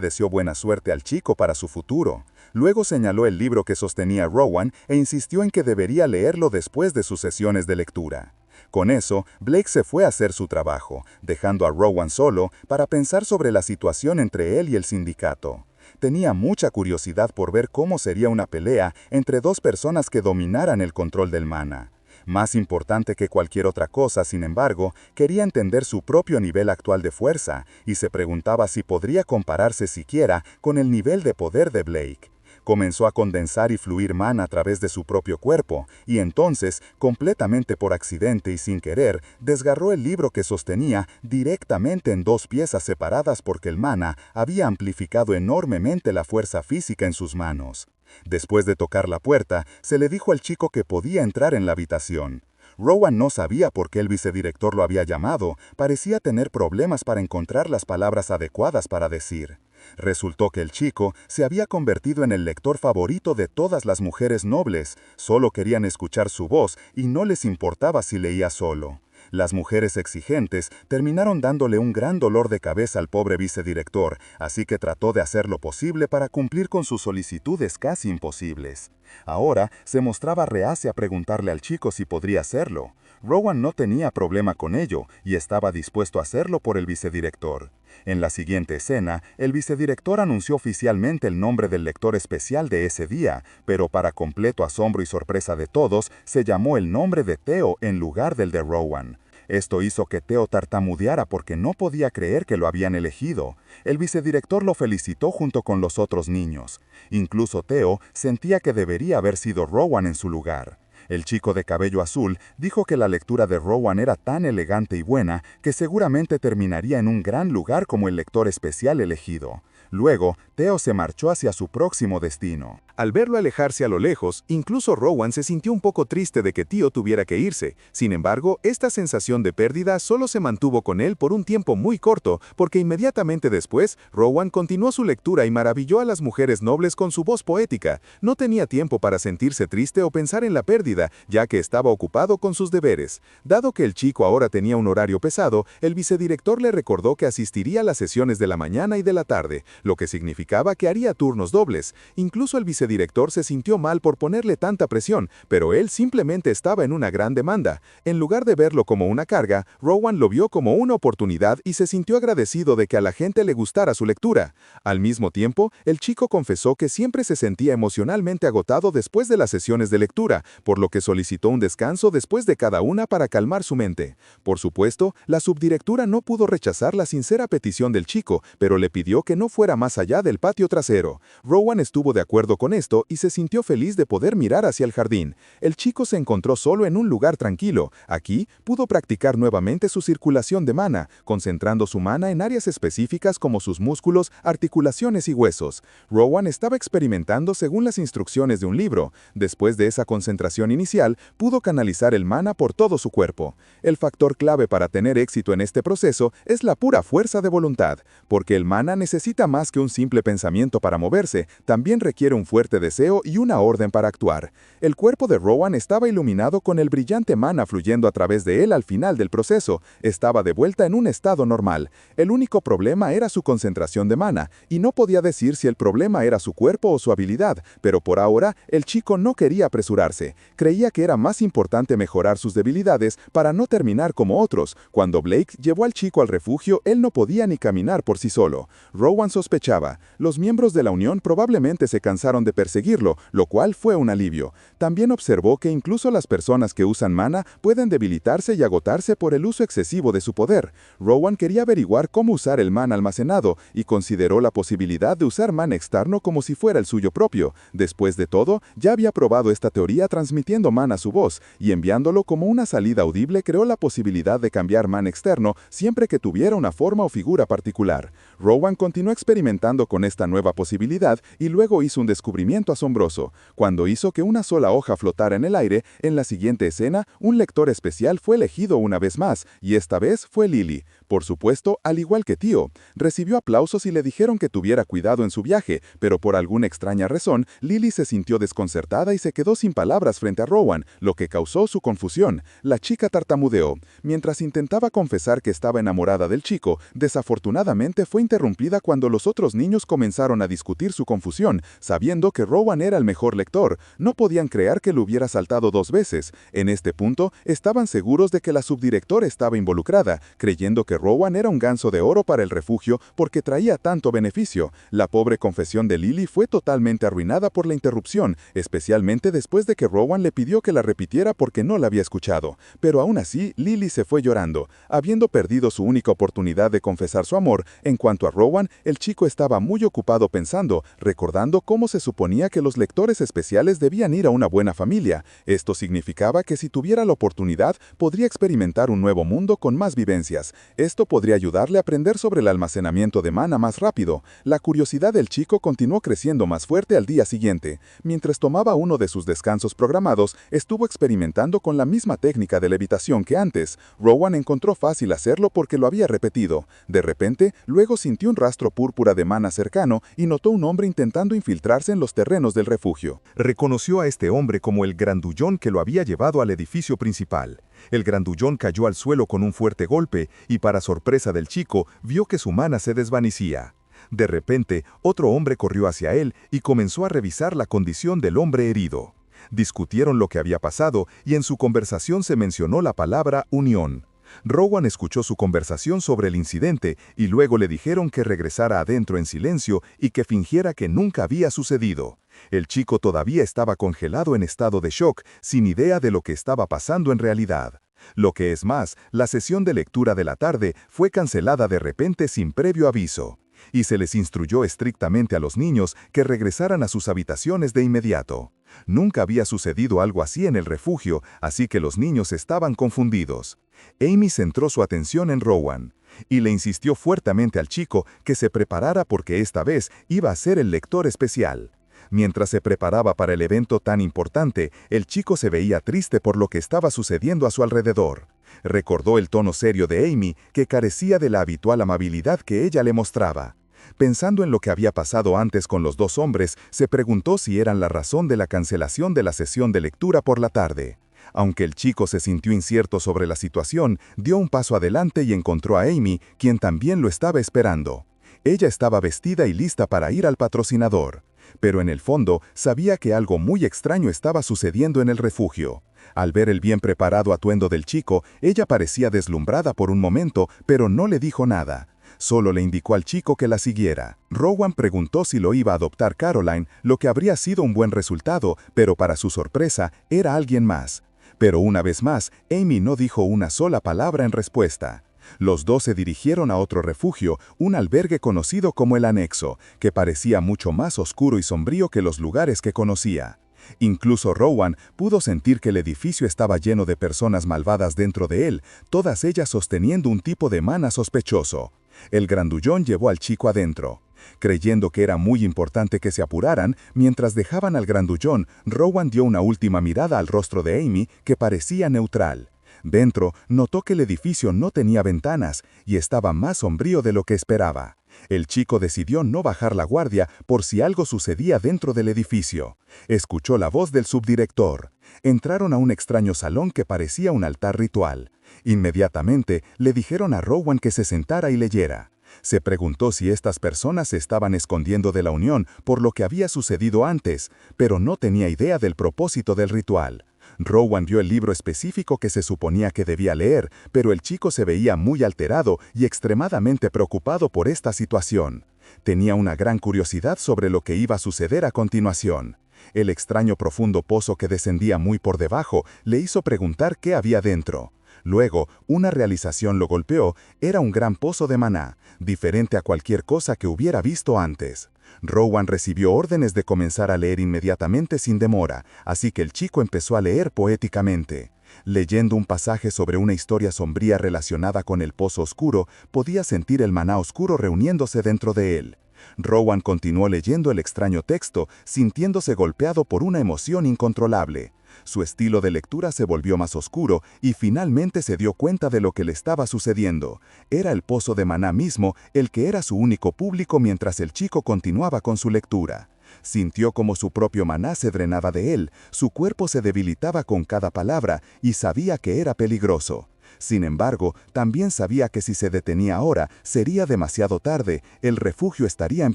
B: deseó buena suerte al chico para su futuro. Luego señaló el libro que sostenía Rowan e insistió en que debería leerlo después de sus sesiones de lectura. Con eso, Blake se fue a hacer su trabajo, dejando a Rowan solo para pensar sobre la situación entre él y el sindicato. Tenía mucha curiosidad por ver cómo sería una pelea entre dos personas que dominaran el control del mana. Más importante que cualquier otra cosa, sin embargo, quería entender su propio nivel actual de fuerza, y se preguntaba si podría compararse siquiera con el nivel de poder de Blake. Comenzó a condensar y fluir mana a través de su propio cuerpo, y entonces, completamente por accidente y sin querer, desgarró el libro que sostenía directamente en dos piezas separadas porque el mana había amplificado enormemente la fuerza física en sus manos. Después de tocar la puerta, se le dijo al chico que podía entrar en la habitación. Rowan no sabía por qué el vicedirector lo había llamado, parecía tener problemas para encontrar las palabras adecuadas para decir. Resultó que el chico se había convertido en el lector favorito de todas las mujeres nobles, solo querían escuchar su voz y no les importaba si leía solo. Las mujeres exigentes terminaron dándole un gran dolor de cabeza al pobre vicedirector, así que trató de hacer lo posible para cumplir con sus solicitudes casi imposibles. Ahora se mostraba reacia a preguntarle al chico si podría hacerlo. Rowan no tenía problema con ello y estaba dispuesto a hacerlo por el vicedirector. En la siguiente escena, el vicedirector anunció oficialmente el nombre del lector especial de ese día, pero para completo asombro y sorpresa de todos, se llamó el nombre de Theo en lugar del de Rowan. Esto hizo que Theo tartamudeara porque no podía creer que lo habían elegido. El vicedirector lo felicitó junto con los otros niños. Incluso Theo sentía que debería haber sido Rowan en su lugar. El chico de cabello azul dijo que la lectura de Rowan era tan elegante y buena que seguramente terminaría en un gran lugar como el lector especial elegido. Luego, Theo se marchó hacia su próximo destino.
A: Al verlo alejarse a lo lejos, incluso Rowan se sintió un poco triste de que Theo tuviera que irse. Sin embargo, esta sensación de pérdida solo se mantuvo con él por un tiempo muy corto, porque inmediatamente después, Rowan continuó su lectura y maravilló a las mujeres nobles con su voz poética. No tenía tiempo para sentirse triste o pensar en la pérdida, ya que estaba ocupado con sus deberes. Dado que el chico ahora tenía un horario pesado, el vicedirector le recordó que asistiría a las sesiones de la mañana y de la tarde, lo que significaba que haría turnos dobles. Incluso el vicedirector se sintió mal por ponerle tanta presión, pero él simplemente estaba en una gran demanda. En lugar de verlo como una carga, Rowan lo vio como una oportunidad y se sintió agradecido de que a la gente le gustara su lectura. Al mismo tiempo, el chico confesó que siempre se sentía emocionalmente agotado después de las sesiones de lectura, por lo que solicitó un descanso después de cada una para calmar su mente. Por supuesto, la subdirectora no pudo rechazar la sincera petición del chico, pero le pidió que no fuera más allá del patio trasero. Rowan estuvo de acuerdo con esto y se sintió feliz de poder mirar hacia el jardín. El chico se encontró solo en un lugar tranquilo. Aquí pudo practicar nuevamente su circulación de mana, concentrando su mana en áreas específicas como sus músculos, articulaciones y huesos. Rowan estaba experimentando según las instrucciones de un libro. Después de esa concentración inicial, pudo canalizar el mana por todo su cuerpo. El factor clave para tener éxito en este proceso es la pura fuerza de voluntad, porque el mana necesita más que un simple pensamiento para moverse, también requiere un fuerte
B: fuerte deseo y una orden para actuar. El cuerpo de Rowan estaba iluminado con el brillante mana fluyendo a través de él al final del proceso. Estaba de vuelta en un estado normal. El único problema era su concentración de mana, y no podía decir si el problema era su cuerpo o su habilidad, pero por ahora el chico no quería apresurarse. Creía que era más importante mejorar sus debilidades para no terminar como otros. Cuando Blake llevó al chico al refugio, él no podía ni caminar por sí solo. Rowan sospechaba. Los miembros de la Unión probablemente se cansaron de perseguirlo, lo cual fue un alivio. También observó que incluso las personas que usan mana pueden debilitarse y agotarse por el uso excesivo de su poder. Rowan quería averiguar cómo usar el mana almacenado y consideró la posibilidad de usar mana externo como si fuera el suyo propio. Después de todo, ya había probado esta teoría transmitiendo mana a su voz, y enviándolo como una salida audible creó la posibilidad de cambiar mana externo siempre que tuviera una forma o figura particular. Rowan continuó experimentando con esta nueva posibilidad y luego hizo un descubrimiento asombroso. Cuando hizo que una sola hoja flotara en el aire, en la siguiente escena, un lector especial fue elegido una vez más, y esta vez fue Lily. Por supuesto, al igual que Tío, recibió aplausos y le dijeron que tuviera cuidado en su viaje, pero por alguna extraña razón, Lily se sintió desconcertada y se quedó sin palabras frente a Rowan, lo que causó su confusión. La chica tartamudeó. Mientras intentaba confesar que estaba enamorada del chico, desafortunadamente fue interrumpida cuando los otros niños comenzaron a discutir su confusión, sabiendo que Rowan era el mejor lector. No podían creer que lo hubiera saltado 2 veces. En este punto, estaban seguros de que la subdirectora estaba involucrada, creyendo que Rowan era un ganso de oro para el refugio porque traía tanto beneficio. La pobre confesión de Lily fue totalmente arruinada por la interrupción, especialmente después de que Rowan le pidió que la repitiera porque no la había escuchado. Pero aún así, Lily se fue llorando, habiendo perdido su única oportunidad de confesar su amor. En cuanto a Rowan, el chico estaba muy ocupado pensando, recordando cómo se suponía que los lectores especiales debían ir a una buena familia. Esto significaba que si tuviera la oportunidad, podría experimentar un nuevo mundo con más vivencias. Esto podría ayudarle a aprender sobre el almacenamiento de mana más rápido. La curiosidad del chico continuó creciendo más fuerte al día siguiente. Mientras tomaba uno de sus descansos programados, estuvo experimentando con la misma técnica de levitación que antes. Rowan encontró fácil hacerlo porque lo había repetido. De repente, luego sintió un rastro púrpura de mana cercano y notó un hombre intentando infiltrarse en los terrenos del refugio.
A: Reconoció a este hombre como el grandullón que lo había llevado al edificio principal. El grandullón cayó al suelo con un fuerte golpe y, para sorpresa del chico, vio que su mana se desvanecía. De repente, otro hombre corrió hacia él y comenzó a revisar la condición del hombre herido. Discutieron lo que había pasado y en su conversación se mencionó la palabra unión. Rowan escuchó su conversación sobre el incidente y luego le dijeron que regresara adentro en silencio y que fingiera que nunca había sucedido. El chico todavía estaba congelado en estado de shock, sin idea de lo que estaba pasando en realidad. Lo que es más, la sesión de lectura de la tarde fue cancelada de repente sin previo aviso, y se les instruyó estrictamente a los niños que regresaran a sus habitaciones de inmediato. Nunca había sucedido algo así en el refugio, así que los niños estaban confundidos. Amy centró su atención en Rowan y le insistió fuertemente al chico que se preparara porque esta vez iba a ser el lector especial. Mientras se preparaba para el evento tan importante, el chico se veía triste por lo que estaba sucediendo a su alrededor. Recordó el tono serio de Amy, que carecía de la habitual amabilidad que ella le mostraba. Pensando en lo que había pasado antes con los 2 hombres, se preguntó si eran la razón de la cancelación de la sesión de lectura por la tarde. Aunque el chico se sintió incierto sobre la situación, dio un paso adelante y encontró a Amy, quien también lo estaba esperando. Ella estaba vestida y lista para ir al patrocinador. Pero en el fondo sabía que algo muy extraño estaba sucediendo en el refugio. Al ver el bien preparado atuendo del chico, ella parecía deslumbrada por un momento, pero no le dijo nada. Solo le indicó al chico que la siguiera. Rowan preguntó si lo iba a adoptar Caroline, lo que habría sido un buen resultado, pero para su sorpresa, era alguien más. Pero una vez más, Amy no dijo una sola palabra en respuesta. Los 2 se dirigieron a otro refugio, un albergue conocido como el Anexo, que parecía mucho más oscuro y sombrío que los lugares que conocía. Incluso Rowan pudo sentir que el edificio estaba lleno de personas malvadas dentro de él, todas ellas sosteniendo un tipo de mana sospechoso. El grandullón llevó al chico adentro. Creyendo que era muy importante que se apuraran, mientras dejaban al grandullón, Rowan dio una última mirada al rostro de Amy, que parecía neutral. Dentro, notó que el edificio no tenía ventanas y estaba más sombrío de lo que esperaba.
B: El chico decidió no bajar la guardia por si algo sucedía dentro del edificio. Escuchó la voz del subdirector. Entraron a un extraño salón que parecía un altar ritual. Inmediatamente le dijeron a Rowan que se sentara y leyera. Se preguntó si estas personas se estaban escondiendo de la unión por lo que había sucedido antes, pero no tenía idea del propósito del ritual. Rowan vio el libro específico que se suponía que debía leer, pero el chico se veía muy alterado y extremadamente preocupado por esta situación. Tenía una gran curiosidad sobre lo que iba a suceder a continuación. El extraño profundo pozo que descendía muy por debajo le hizo preguntar qué había dentro. Luego, una realización lo golpeó, era un gran pozo de maná, diferente a cualquier cosa que hubiera visto antes. Rowan recibió órdenes de comenzar a leer inmediatamente sin demora, así que el chico empezó a leer poéticamente. Leyendo un pasaje sobre una historia sombría relacionada con el pozo oscuro, podía sentir el maná oscuro reuniéndose dentro de él. Rowan continuó leyendo el extraño texto, sintiéndose golpeado por una emoción incontrolable. Su estilo de lectura se volvió más oscuro y finalmente se dio cuenta de lo que le estaba sucediendo. Era el pozo de maná mismo el que era su único público mientras el chico continuaba con su lectura. Sintió como su propio maná se drenaba de él, su cuerpo se debilitaba con cada palabra y sabía que era peligroso. Sin embargo, también sabía que si se detenía ahora, sería demasiado tarde, el refugio estaría en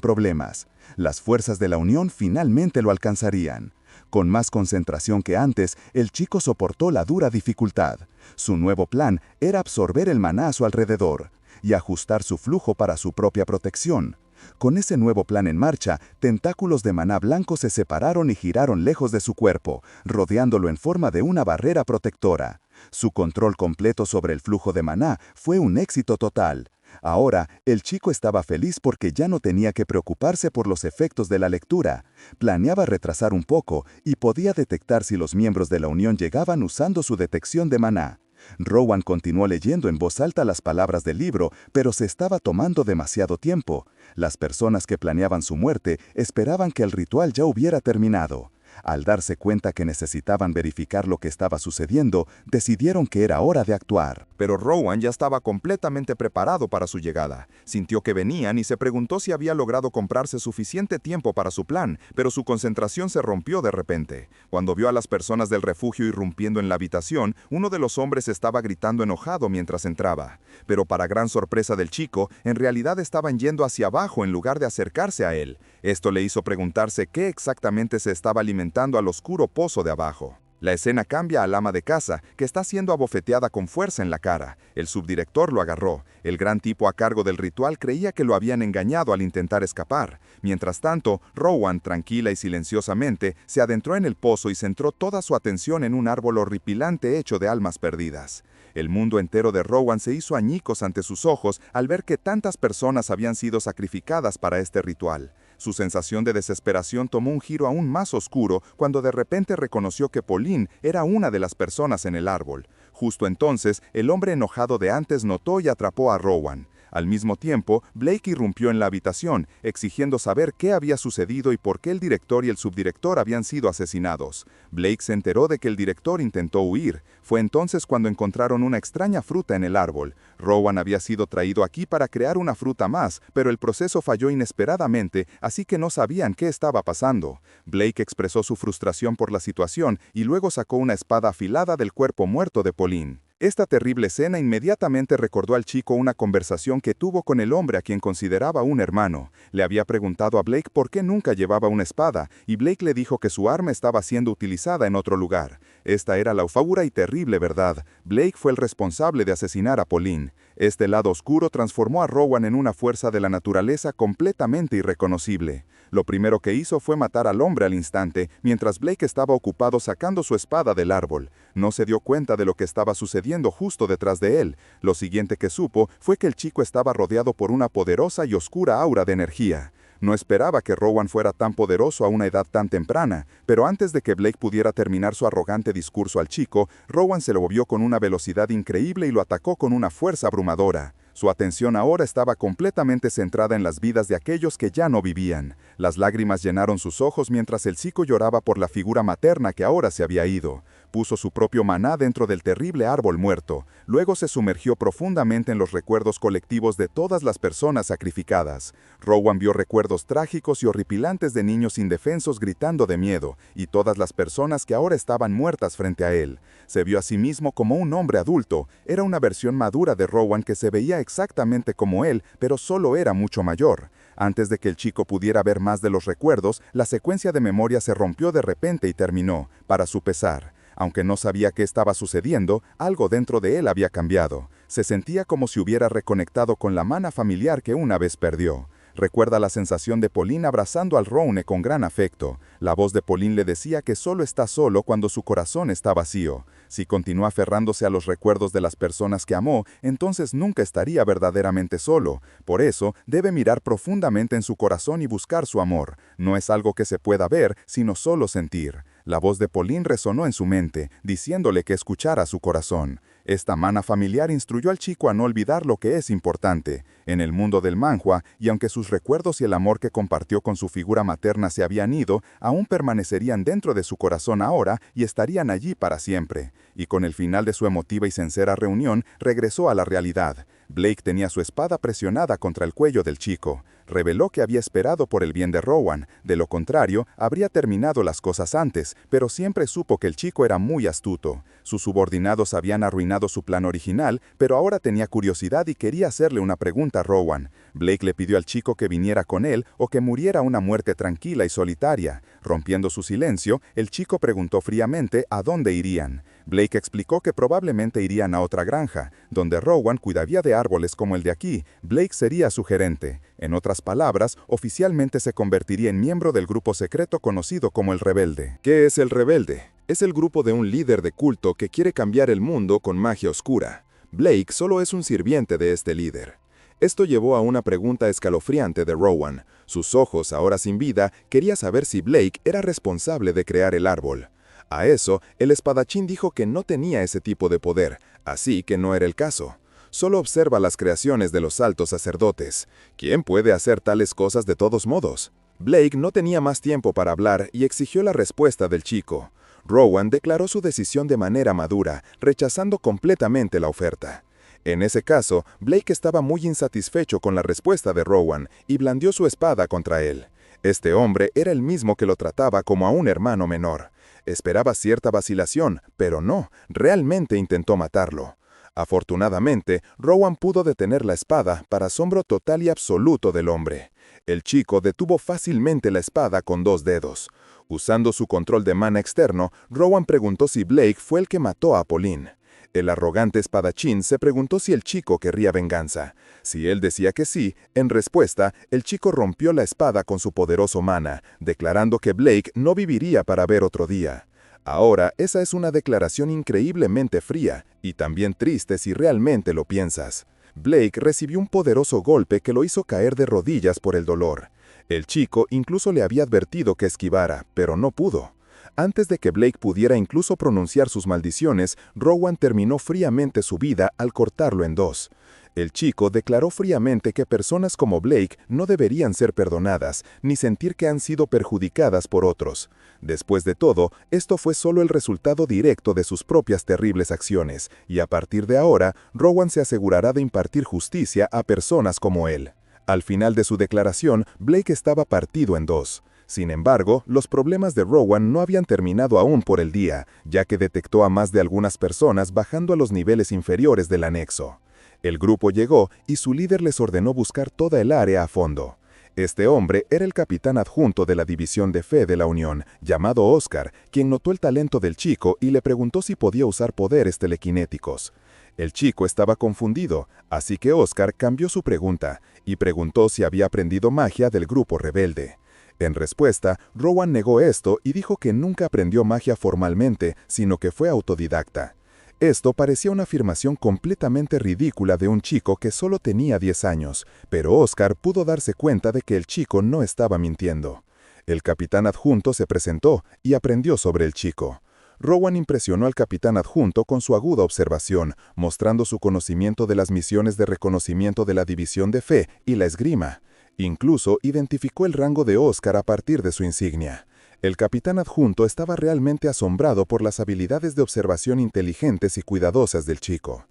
B: problemas. Las fuerzas de la Unión finalmente lo alcanzarían. Con más concentración que antes, el chico soportó la dura dificultad. Su nuevo plan era absorber el maná a su alrededor y ajustar su flujo para su propia protección. Con ese nuevo plan en marcha, tentáculos de maná blanco se separaron y giraron lejos de su cuerpo, rodeándolo en forma de una barrera protectora. Su control completo sobre el flujo de maná fue un éxito total. Ahora, el chico estaba feliz porque ya no tenía que preocuparse por los efectos de la lectura. Planeaba retrasar un poco y podía detectar si los miembros de la Unión llegaban usando su detección de maná. Rowan continuó leyendo en voz alta las palabras del libro, pero se estaba tomando demasiado tiempo. Las personas que planeaban su muerte esperaban que el ritual ya hubiera terminado. Al darse cuenta que necesitaban verificar lo que estaba sucediendo, decidieron que era hora de actuar.
A: Pero Rowan ya estaba completamente preparado para su llegada. Sintió que venían y se preguntó si había logrado comprarse suficiente tiempo para su plan, pero su concentración se rompió de repente. Cuando vio a las personas del refugio irrumpiendo en la habitación, uno de los hombres estaba gritando enojado mientras entraba. Pero para gran sorpresa del chico, en realidad estaban yendo hacia abajo en lugar de acercarse a él. Esto le hizo preguntarse qué exactamente se estaba alimentando al oscuro pozo de abajo. La escena cambia al ama de casa, que está siendo abofeteada con fuerza en la cara. El subdirector lo agarró. El gran tipo a cargo del ritual creía que lo habían engañado al intentar escapar. Mientras tanto, Rowan, tranquila y silenciosamente, se adentró en el pozo y centró toda su atención en un árbol horripilante hecho de almas perdidas. El mundo entero de Rowan se hizo añicos ante sus ojos al ver que tantas personas habían sido sacrificadas para este ritual. Su sensación de desesperación tomó un giro aún más oscuro cuando de repente reconoció que Pauline era una de las personas en el árbol. Justo entonces, el hombre enojado de antes notó y atrapó a Rowan. Al mismo tiempo, Blake irrumpió en la habitación, exigiendo saber qué había sucedido y por qué el director y el subdirector habían sido asesinados. Blake se enteró de que el director intentó huir. Fue entonces cuando encontraron una extraña fruta en el árbol. Rowan había sido traído aquí para crear una fruta más, pero el proceso falló inesperadamente, así que no sabían qué estaba pasando. Blake expresó su frustración por la situación y luego sacó una espada afilada del cuerpo muerto de Pauline. Esta terrible escena inmediatamente recordó al chico una conversación que tuvo con el hombre a quien consideraba un hermano. Le había preguntado a Blake por qué nunca llevaba una espada, y Blake le dijo que su arma estaba siendo utilizada en otro lugar. Esta era la oscura y terrible verdad. Blake fue el responsable de asesinar a Pauline. Este lado oscuro transformó a Rowan en una fuerza de la naturaleza completamente irreconocible. Lo primero que hizo fue matar al hombre al instante, mientras Blake estaba ocupado sacando su espada del árbol. No se dio cuenta de lo que estaba sucediendo justo detrás de él. Lo siguiente que supo fue que el chico estaba rodeado por una poderosa y oscura aura de energía. No esperaba que Rowan fuera tan poderoso a una edad tan temprana, pero antes de que Blake pudiera terminar su arrogante discurso al chico, Rowan se lo movió con una velocidad increíble y lo atacó con una fuerza abrumadora. Su atención ahora estaba completamente centrada en las vidas de aquellos que ya no vivían. Las lágrimas llenaron sus ojos mientras el chico lloraba por la figura materna que ahora se había ido.
B: Puso su propio maná dentro del terrible árbol muerto. Luego se sumergió profundamente en los recuerdos colectivos de todas las personas sacrificadas. Rowan vio recuerdos trágicos y horripilantes de niños indefensos gritando de miedo, y todas las personas que ahora estaban muertas frente a él. Se vio a sí mismo como un hombre adulto. Era una versión madura de Rowan que se veía exactamente como él, pero solo era mucho mayor. Antes de que el chico pudiera ver más de los recuerdos, la secuencia de memoria se rompió de repente y terminó, para su pesar. Aunque no sabía qué estaba sucediendo, algo dentro de él había cambiado. Se sentía como si hubiera reconectado con la mana familiar que una vez perdió. Recuerda la sensación de Pauline abrazando al Rowan con gran afecto. La voz de Pauline le decía que solo está solo cuando su corazón está vacío. Si continúa aferrándose a los recuerdos de las personas que amó, entonces nunca estaría verdaderamente solo. Por eso, debe mirar profundamente en su corazón y buscar su amor. No es algo que se pueda ver, sino solo sentir. La voz de Pauline resonó en su mente, diciéndole que escuchara su corazón. Esta mana familiar instruyó al chico a no olvidar lo que es importante. En el mundo del manhwa, y aunque sus recuerdos y el amor que compartió con su figura materna se habían ido, aún permanecerían dentro de su corazón ahora y estarían allí para siempre. Y con el final de su emotiva y sincera reunión, regresó a la realidad. Blake tenía su espada presionada contra el cuello del chico. Reveló que había esperado por el bien de Rowan. De lo contrario, habría terminado las cosas antes, pero siempre supo que el chico era muy astuto. Sus subordinados habían arruinado su plan original, pero ahora tenía curiosidad y quería hacerle una pregunta a Rowan. Blake le pidió al chico que viniera con él o que muriera una muerte tranquila y solitaria. Rompiendo su silencio, el chico preguntó fríamente a dónde irían. Blake explicó que probablemente irían a otra granja, donde Rowan cuidaría de árboles como el de aquí. Blake sería su gerente. En otras palabras, oficialmente se convertiría en miembro del grupo secreto conocido como el Rebelde.
C: ¿Qué es el Rebelde? Es el grupo de un líder de culto que quiere cambiar el mundo con magia oscura. Blake solo es un sirviente de este líder. Esto llevó a una pregunta escalofriante de Rowan. Sus ojos, ahora sin vida, quería saber si Blake era responsable de crear el árbol. A eso, el espadachín dijo que no tenía ese tipo de poder, así que no era el caso. Solo observa las creaciones de los altos sacerdotes. ¿Quién puede hacer tales cosas de todos modos? Blake no tenía más tiempo para hablar y exigió la respuesta del chico. Rowan declaró su decisión de manera madura, rechazando completamente la oferta. En ese caso, Blake estaba muy insatisfecho con la respuesta de Rowan y blandió su espada contra él. Este hombre era el mismo que lo trataba como a un hermano menor. Esperaba cierta vacilación, pero no, realmente intentó matarlo. Afortunadamente, Rowan pudo detener la espada para asombro total y absoluto del hombre. El chico detuvo fácilmente la espada con 2 dedos. Usando su control de mana externo, Rowan preguntó si Blake fue el que mató a Pauline. El arrogante espadachín se preguntó si el chico querría venganza. Si él decía que sí, en respuesta, el chico rompió la espada con su poderoso mana, declarando que Blake no viviría para ver otro día. Ahora, esa es una declaración increíblemente fría, y también triste si realmente lo piensas. Blake recibió un poderoso golpe que lo hizo caer de rodillas por el dolor. El chico incluso le había advertido que esquivara, pero no pudo. Antes de que Blake pudiera incluso pronunciar sus maldiciones, Rowan terminó fríamente su vida al cortarlo en 2. El chico declaró fríamente que personas como Blake no deberían ser perdonadas, ni sentir que han sido perjudicadas por otros. Después de todo, esto fue solo el resultado directo de sus propias terribles acciones, y a partir de ahora, Rowan se asegurará de impartir justicia a personas como él. Al final de su declaración, Blake estaba partido en 2. Sin embargo, los problemas de Rowan no habían terminado aún por el día, ya que detectó a más de algunas personas bajando a los niveles inferiores del anexo. El grupo llegó y su líder les ordenó buscar toda el área a fondo. Este hombre era el capitán adjunto de la división de fe de la Unión, llamado Oscar, quien notó el talento del chico y le preguntó si podía usar poderes telequinéticos. El chico estaba confundido, así que Oscar cambió su pregunta y preguntó si había aprendido magia del grupo rebelde. En respuesta, Rowan negó esto y dijo que nunca aprendió magia formalmente, sino que fue autodidacta. Esto parecía una afirmación completamente ridícula de un chico que solo tenía 10 años, pero Oscar pudo darse cuenta de que el chico no estaba mintiendo. El capitán adjunto se presentó y aprendió sobre el chico. Rowan impresionó al capitán adjunto con su aguda observación, mostrando su conocimiento de las misiones de reconocimiento de la división de fe y la esgrima. Incluso identificó el rango de Oscar a partir de su insignia. El capitán adjunto estaba realmente asombrado por las habilidades de observación inteligentes y cuidadosas del chico.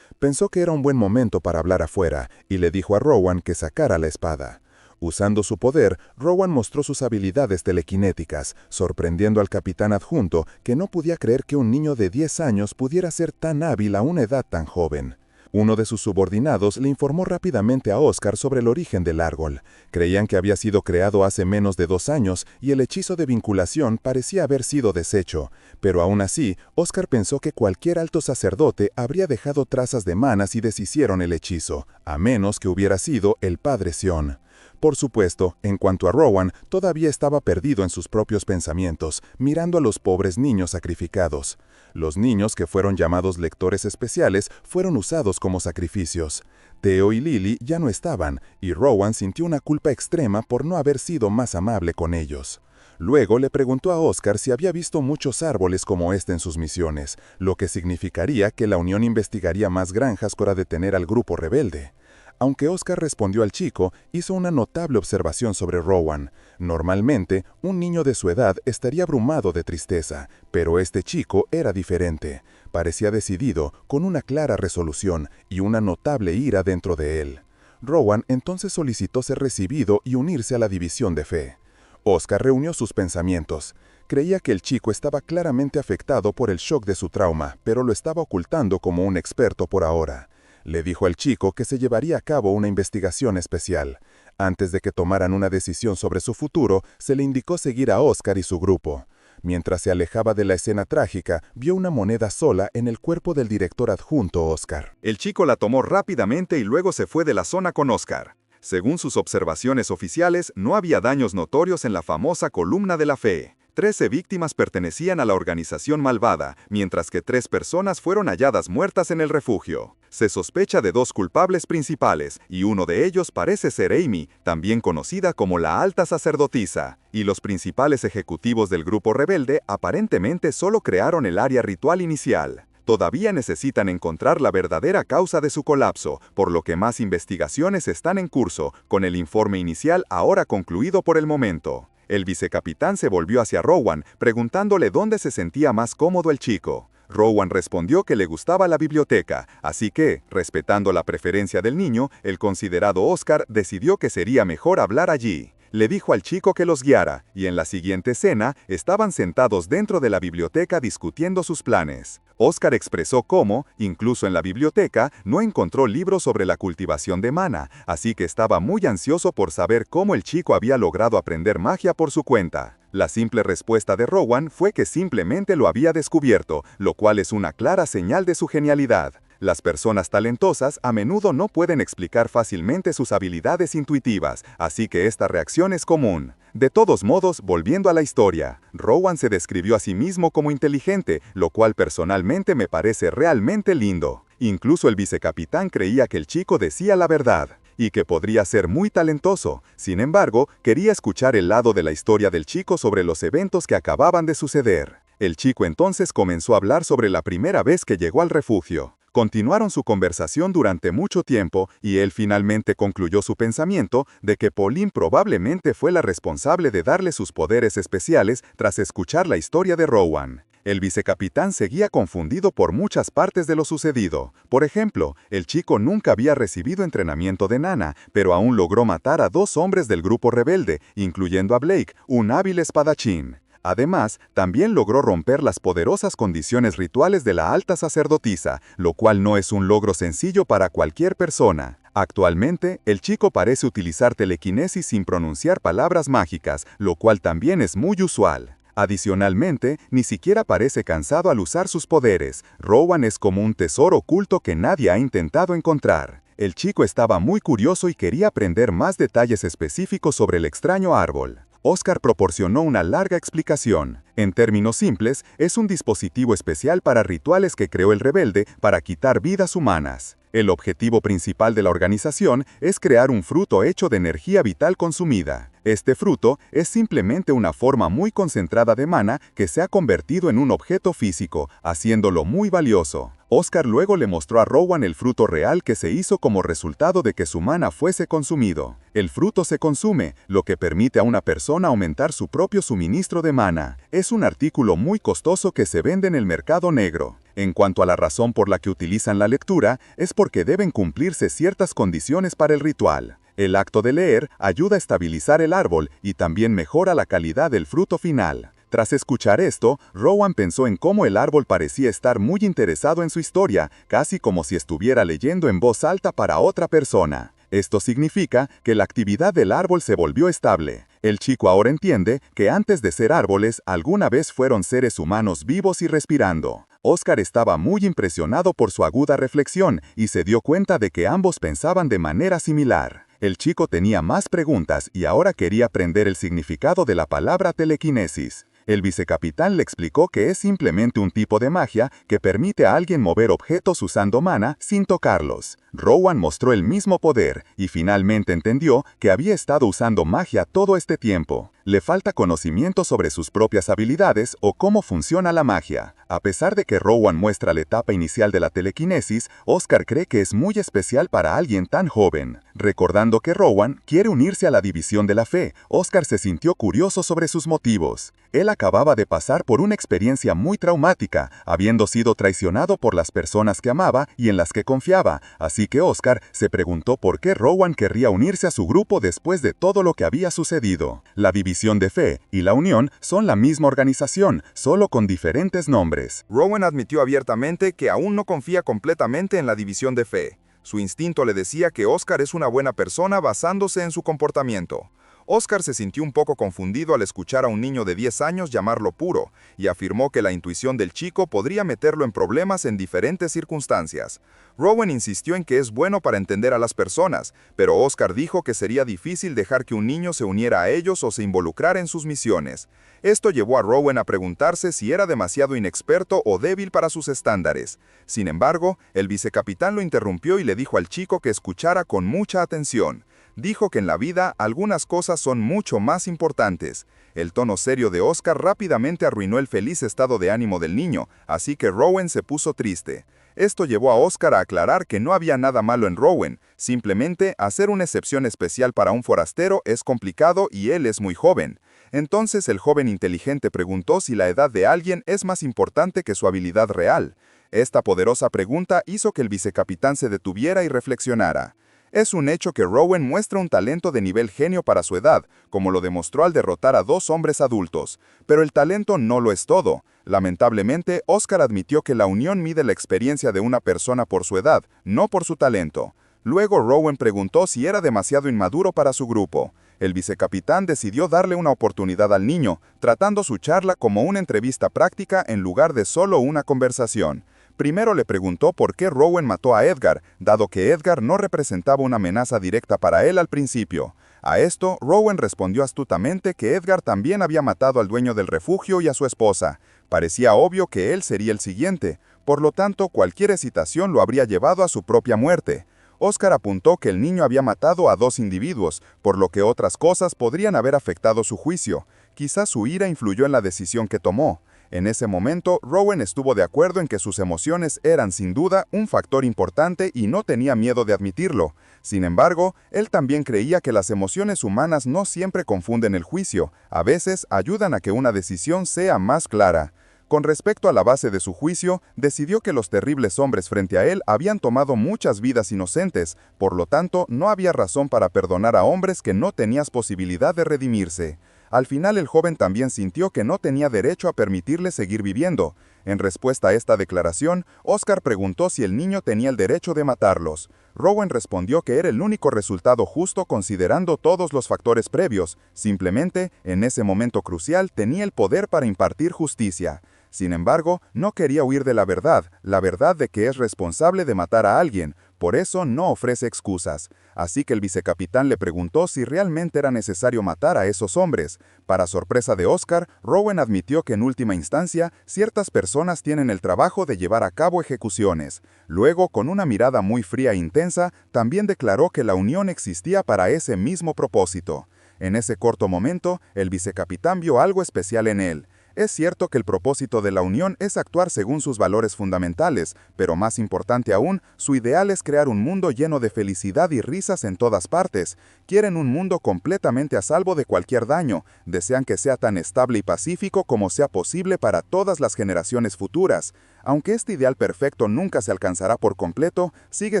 C: Pensó que era un buen momento para hablar afuera, y le dijo a Rowan que sacara la espada. Usando su poder, Rowan mostró sus habilidades telequinéticas, sorprendiendo al capitán adjunto, que no podía creer que un niño de 10 años pudiera ser tan hábil a una edad tan joven. Uno de sus subordinados le informó rápidamente a Oscar sobre el origen del árbol. Creían que había sido creado hace menos de 2 años y el hechizo de vinculación parecía haber sido deshecho, pero aún así, Oscar pensó que cualquier alto sacerdote habría dejado trazas de maná si deshicieron el hechizo, a menos que hubiera sido el padre Sion. Por supuesto, en cuanto a Rowan, todavía estaba perdido en sus propios pensamientos, mirando a los pobres niños sacrificados. Los niños que fueron llamados lectores especiales fueron usados como sacrificios. Theo y Lily ya no estaban, y Rowan sintió una culpa extrema por no haber sido más amable con ellos. Luego le preguntó a Oscar si había visto muchos árboles como este en sus misiones, lo que significaría que la Unión investigaría más granjas para detener al grupo rebelde. Aunque Oscar respondió al chico, hizo una notable observación sobre Rowan. Normalmente, un niño de su edad estaría abrumado de tristeza, pero este chico era diferente. Parecía decidido, con una clara resolución y una notable ira dentro de él. Rowan entonces solicitó ser recibido y unirse a la división de fe. Oscar reunió sus pensamientos. Creía que el chico estaba claramente afectado por el shock de su trauma, pero lo estaba ocultando como un experto por ahora. Le dijo al chico que se llevaría a cabo una investigación especial. Antes de que tomaran una decisión sobre su futuro, se le indicó seguir a Oscar y su grupo. Mientras se alejaba de la escena trágica, vio una moneda sola en el cuerpo del director adjunto Oscar.
B: El chico la tomó rápidamente y luego se fue de la zona con Oscar. Según sus observaciones oficiales, no había daños notorios en la famosa columna de la fe. 13 víctimas pertenecían a la organización malvada, mientras que 3 personas fueron halladas muertas en el refugio. Se sospecha de 2 culpables principales, y uno de ellos parece ser Amy, también conocida como la Alta Sacerdotisa. Y los principales ejecutivos del grupo rebelde aparentemente solo crearon el área ritual inicial. Todavía necesitan encontrar la verdadera causa de su colapso, por lo que más investigaciones están en curso, con el informe inicial ahora concluido por el momento. El vicecapitán se volvió hacia Rowan, preguntándole dónde se sentía más cómodo el chico. Rowan respondió que le gustaba la biblioteca, así que, respetando la preferencia del niño, el considerado Oscar decidió que sería mejor hablar allí. Le dijo al chico que los guiara, y en la siguiente escena, estaban sentados dentro de la biblioteca discutiendo sus planes. Oscar expresó cómo, incluso en la biblioteca, no encontró libros sobre la cultivación de maná, así que estaba muy ansioso por saber cómo el chico había logrado aprender magia por su cuenta. La simple respuesta de Rowan fue que simplemente lo había descubierto, lo cual es una clara señal de su genialidad. Las personas talentosas a menudo no pueden explicar fácilmente sus habilidades intuitivas, así que esta reacción es común. De todos modos, volviendo a la historia, Rowan se describió a sí mismo como inteligente, lo cual personalmente me parece realmente lindo. Incluso el vicecapitán creía que el chico decía la verdad, y que podría ser muy talentoso. Sin embargo, quería escuchar el lado de la historia del chico sobre los eventos que acababan de suceder. El chico entonces comenzó a hablar sobre la primera vez que llegó al refugio. Continuaron su conversación durante mucho tiempo y él finalmente concluyó su pensamiento de que Pauline probablemente fue la responsable de darle sus poderes especiales tras escuchar la historia de Rowan. El vicecapitán seguía confundido por muchas partes de lo sucedido. Por ejemplo, el chico nunca había recibido entrenamiento de nana, pero aún logró matar a 2 hombres del grupo rebelde, incluyendo a Blake, un hábil espadachín. Además, también logró romper las poderosas condiciones rituales de la alta sacerdotisa, lo cual no es un logro sencillo para cualquier persona. Actualmente, el chico parece utilizar telequinesis sin pronunciar palabras mágicas, lo cual también es muy usual. Adicionalmente, ni siquiera parece cansado al usar sus poderes. Rowan es como un tesoro oculto que nadie ha intentado encontrar. El chico estaba muy curioso y quería aprender más detalles específicos sobre el extraño árbol. Oscar proporcionó una larga explicación. En términos simples, es un dispositivo especial para rituales que creó el rebelde para quitar vidas humanas. El objetivo principal de la organización es crear un fruto hecho de energía vital consumida. Este fruto es simplemente una forma muy concentrada de mana que se ha convertido en un objeto físico, haciéndolo muy valioso. Oscar luego le mostró a Rowan el fruto real que se hizo como resultado de que su mana fuese consumido. El fruto se consume, lo que permite a una persona aumentar su propio suministro de mana. Es un artículo muy costoso que se vende en el mercado negro. En cuanto a la razón por la que utilizan la lectura, es porque deben cumplirse ciertas condiciones para el ritual. El acto de leer ayuda a estabilizar el árbol y también mejora la calidad del fruto final. Tras escuchar esto, Rowan pensó en cómo el árbol parecía estar muy interesado en su historia, casi como si estuviera leyendo en voz alta para otra persona. Esto significa que la actividad del árbol se volvió estable. El chico ahora entiende que antes de ser árboles, alguna vez fueron seres humanos vivos y respirando. Oscar estaba muy impresionado por su aguda reflexión y se dio cuenta de que ambos pensaban de manera similar. El chico tenía más preguntas y ahora quería aprender el significado de la palabra telequinesis. El vicecapitán le explicó que es simplemente un tipo de magia que permite a alguien mover objetos usando mana sin tocarlos. Rowan mostró el mismo poder y finalmente entendió que había estado usando magia todo este tiempo. Le falta conocimiento sobre sus propias habilidades o cómo funciona la magia. A pesar de que Rowan muestra la etapa inicial de la telequinesis, Oscar cree que es muy especial para alguien tan joven. Recordando que Rowan quiere unirse a la división de la fe, Oscar se sintió curioso sobre sus motivos. Él acababa de pasar por una experiencia muy traumática, habiendo sido traicionado por las personas que amaba y en las que confiaba, así que Oscar se preguntó por qué Rowan querría unirse a su grupo después de todo lo que había sucedido. La división de fe y la unión son la misma organización, solo con diferentes nombres.
A: Rowan admitió abiertamente que aún no confía completamente en la división de fe. Su instinto le decía que Oscar es una buena persona basándose en su comportamiento. Oscar se sintió un poco confundido al escuchar a un niño de 10 años llamarlo puro, y afirmó que la intuición del chico podría meterlo en problemas en diferentes circunstancias. Rowan insistió en que es bueno para entender a las personas, pero Oscar dijo que sería difícil dejar que un niño se uniera a ellos o se involucrara en sus misiones. Esto llevó a Rowan a preguntarse si era demasiado inexperto o débil para sus estándares. Sin embargo, el vicecapitán lo interrumpió y le dijo al chico que escuchara con mucha atención. Dijo que en la vida algunas cosas son mucho más importantes. El tono serio de Oscar rápidamente arruinó el feliz estado de ánimo del niño, así que Rowan se puso triste. Esto llevó a Oscar a aclarar que no había nada malo en Rowan, simplemente hacer una excepción especial para un forastero es complicado y él es muy joven. Entonces el joven inteligente preguntó si la edad de alguien es más importante que su habilidad real. Esta poderosa pregunta hizo que el vicecapitán se detuviera y reflexionara. Es un hecho que Rowan muestra un talento de nivel genio para su edad, como lo demostró al derrotar a 2 hombres adultos. Pero el talento no lo es todo. Lamentablemente, Oscar admitió que la unión mide la experiencia de una persona por su edad, no por su talento. Luego Rowan preguntó si era demasiado inmaduro para su grupo. El vicecapitán decidió darle una oportunidad al niño, tratando su charla como una entrevista práctica en lugar de solo una conversación. Primero le preguntó por qué Rowan mató a Edgar, dado que Edgar no representaba una amenaza directa para él al principio. A esto, Rowan respondió astutamente que Edgar también había matado al dueño del refugio y a su esposa. Parecía obvio que él sería el siguiente, por lo tanto cualquier hesitación lo habría llevado a su propia muerte. Oscar apuntó que el niño había matado a 2 individuos, por lo que otras cosas podrían haber afectado su juicio. Quizás su ira influyó en la decisión que tomó. En ese momento, Rowan estuvo de acuerdo en que sus emociones eran sin duda un factor importante y no tenía miedo de admitirlo. Sin embargo, él también creía que las emociones humanas no siempre confunden el juicio, a veces ayudan a que una decisión sea más clara. Con respecto a la base de su juicio, decidió que los terribles hombres frente a él habían tomado muchas vidas inocentes, por lo tanto, no había razón para perdonar a hombres que no tenían posibilidad de redimirse. Al final el joven también sintió que no tenía derecho a permitirle seguir viviendo. En respuesta a esta declaración, Oscar preguntó si el niño tenía el derecho de matarlos. Rowan respondió que era el único resultado justo considerando todos los factores previos. Simplemente, en ese momento crucial, tenía el poder para impartir justicia. Sin embargo, no quería huir de la verdad de que es responsable de matar a alguien. Por eso no ofrece excusas. Así que el vicecapitán le preguntó si realmente era necesario matar a esos hombres. Para sorpresa de Oscar, Rowan admitió que en última instancia, ciertas personas tienen el trabajo de llevar a cabo ejecuciones. Luego, con una mirada muy fría e intensa, también declaró que la unión existía para ese mismo propósito.
B: En ese corto momento, el vicecapitán vio algo especial en él. Es cierto que el propósito de la Unión es actuar según sus valores fundamentales, pero más importante aún, su ideal es crear un mundo lleno de felicidad y risas en todas partes. Quieren un mundo completamente a salvo de cualquier daño, desean que sea tan estable y pacífico como sea posible para todas las generaciones futuras. Aunque este ideal perfecto nunca se alcanzará por completo, sigue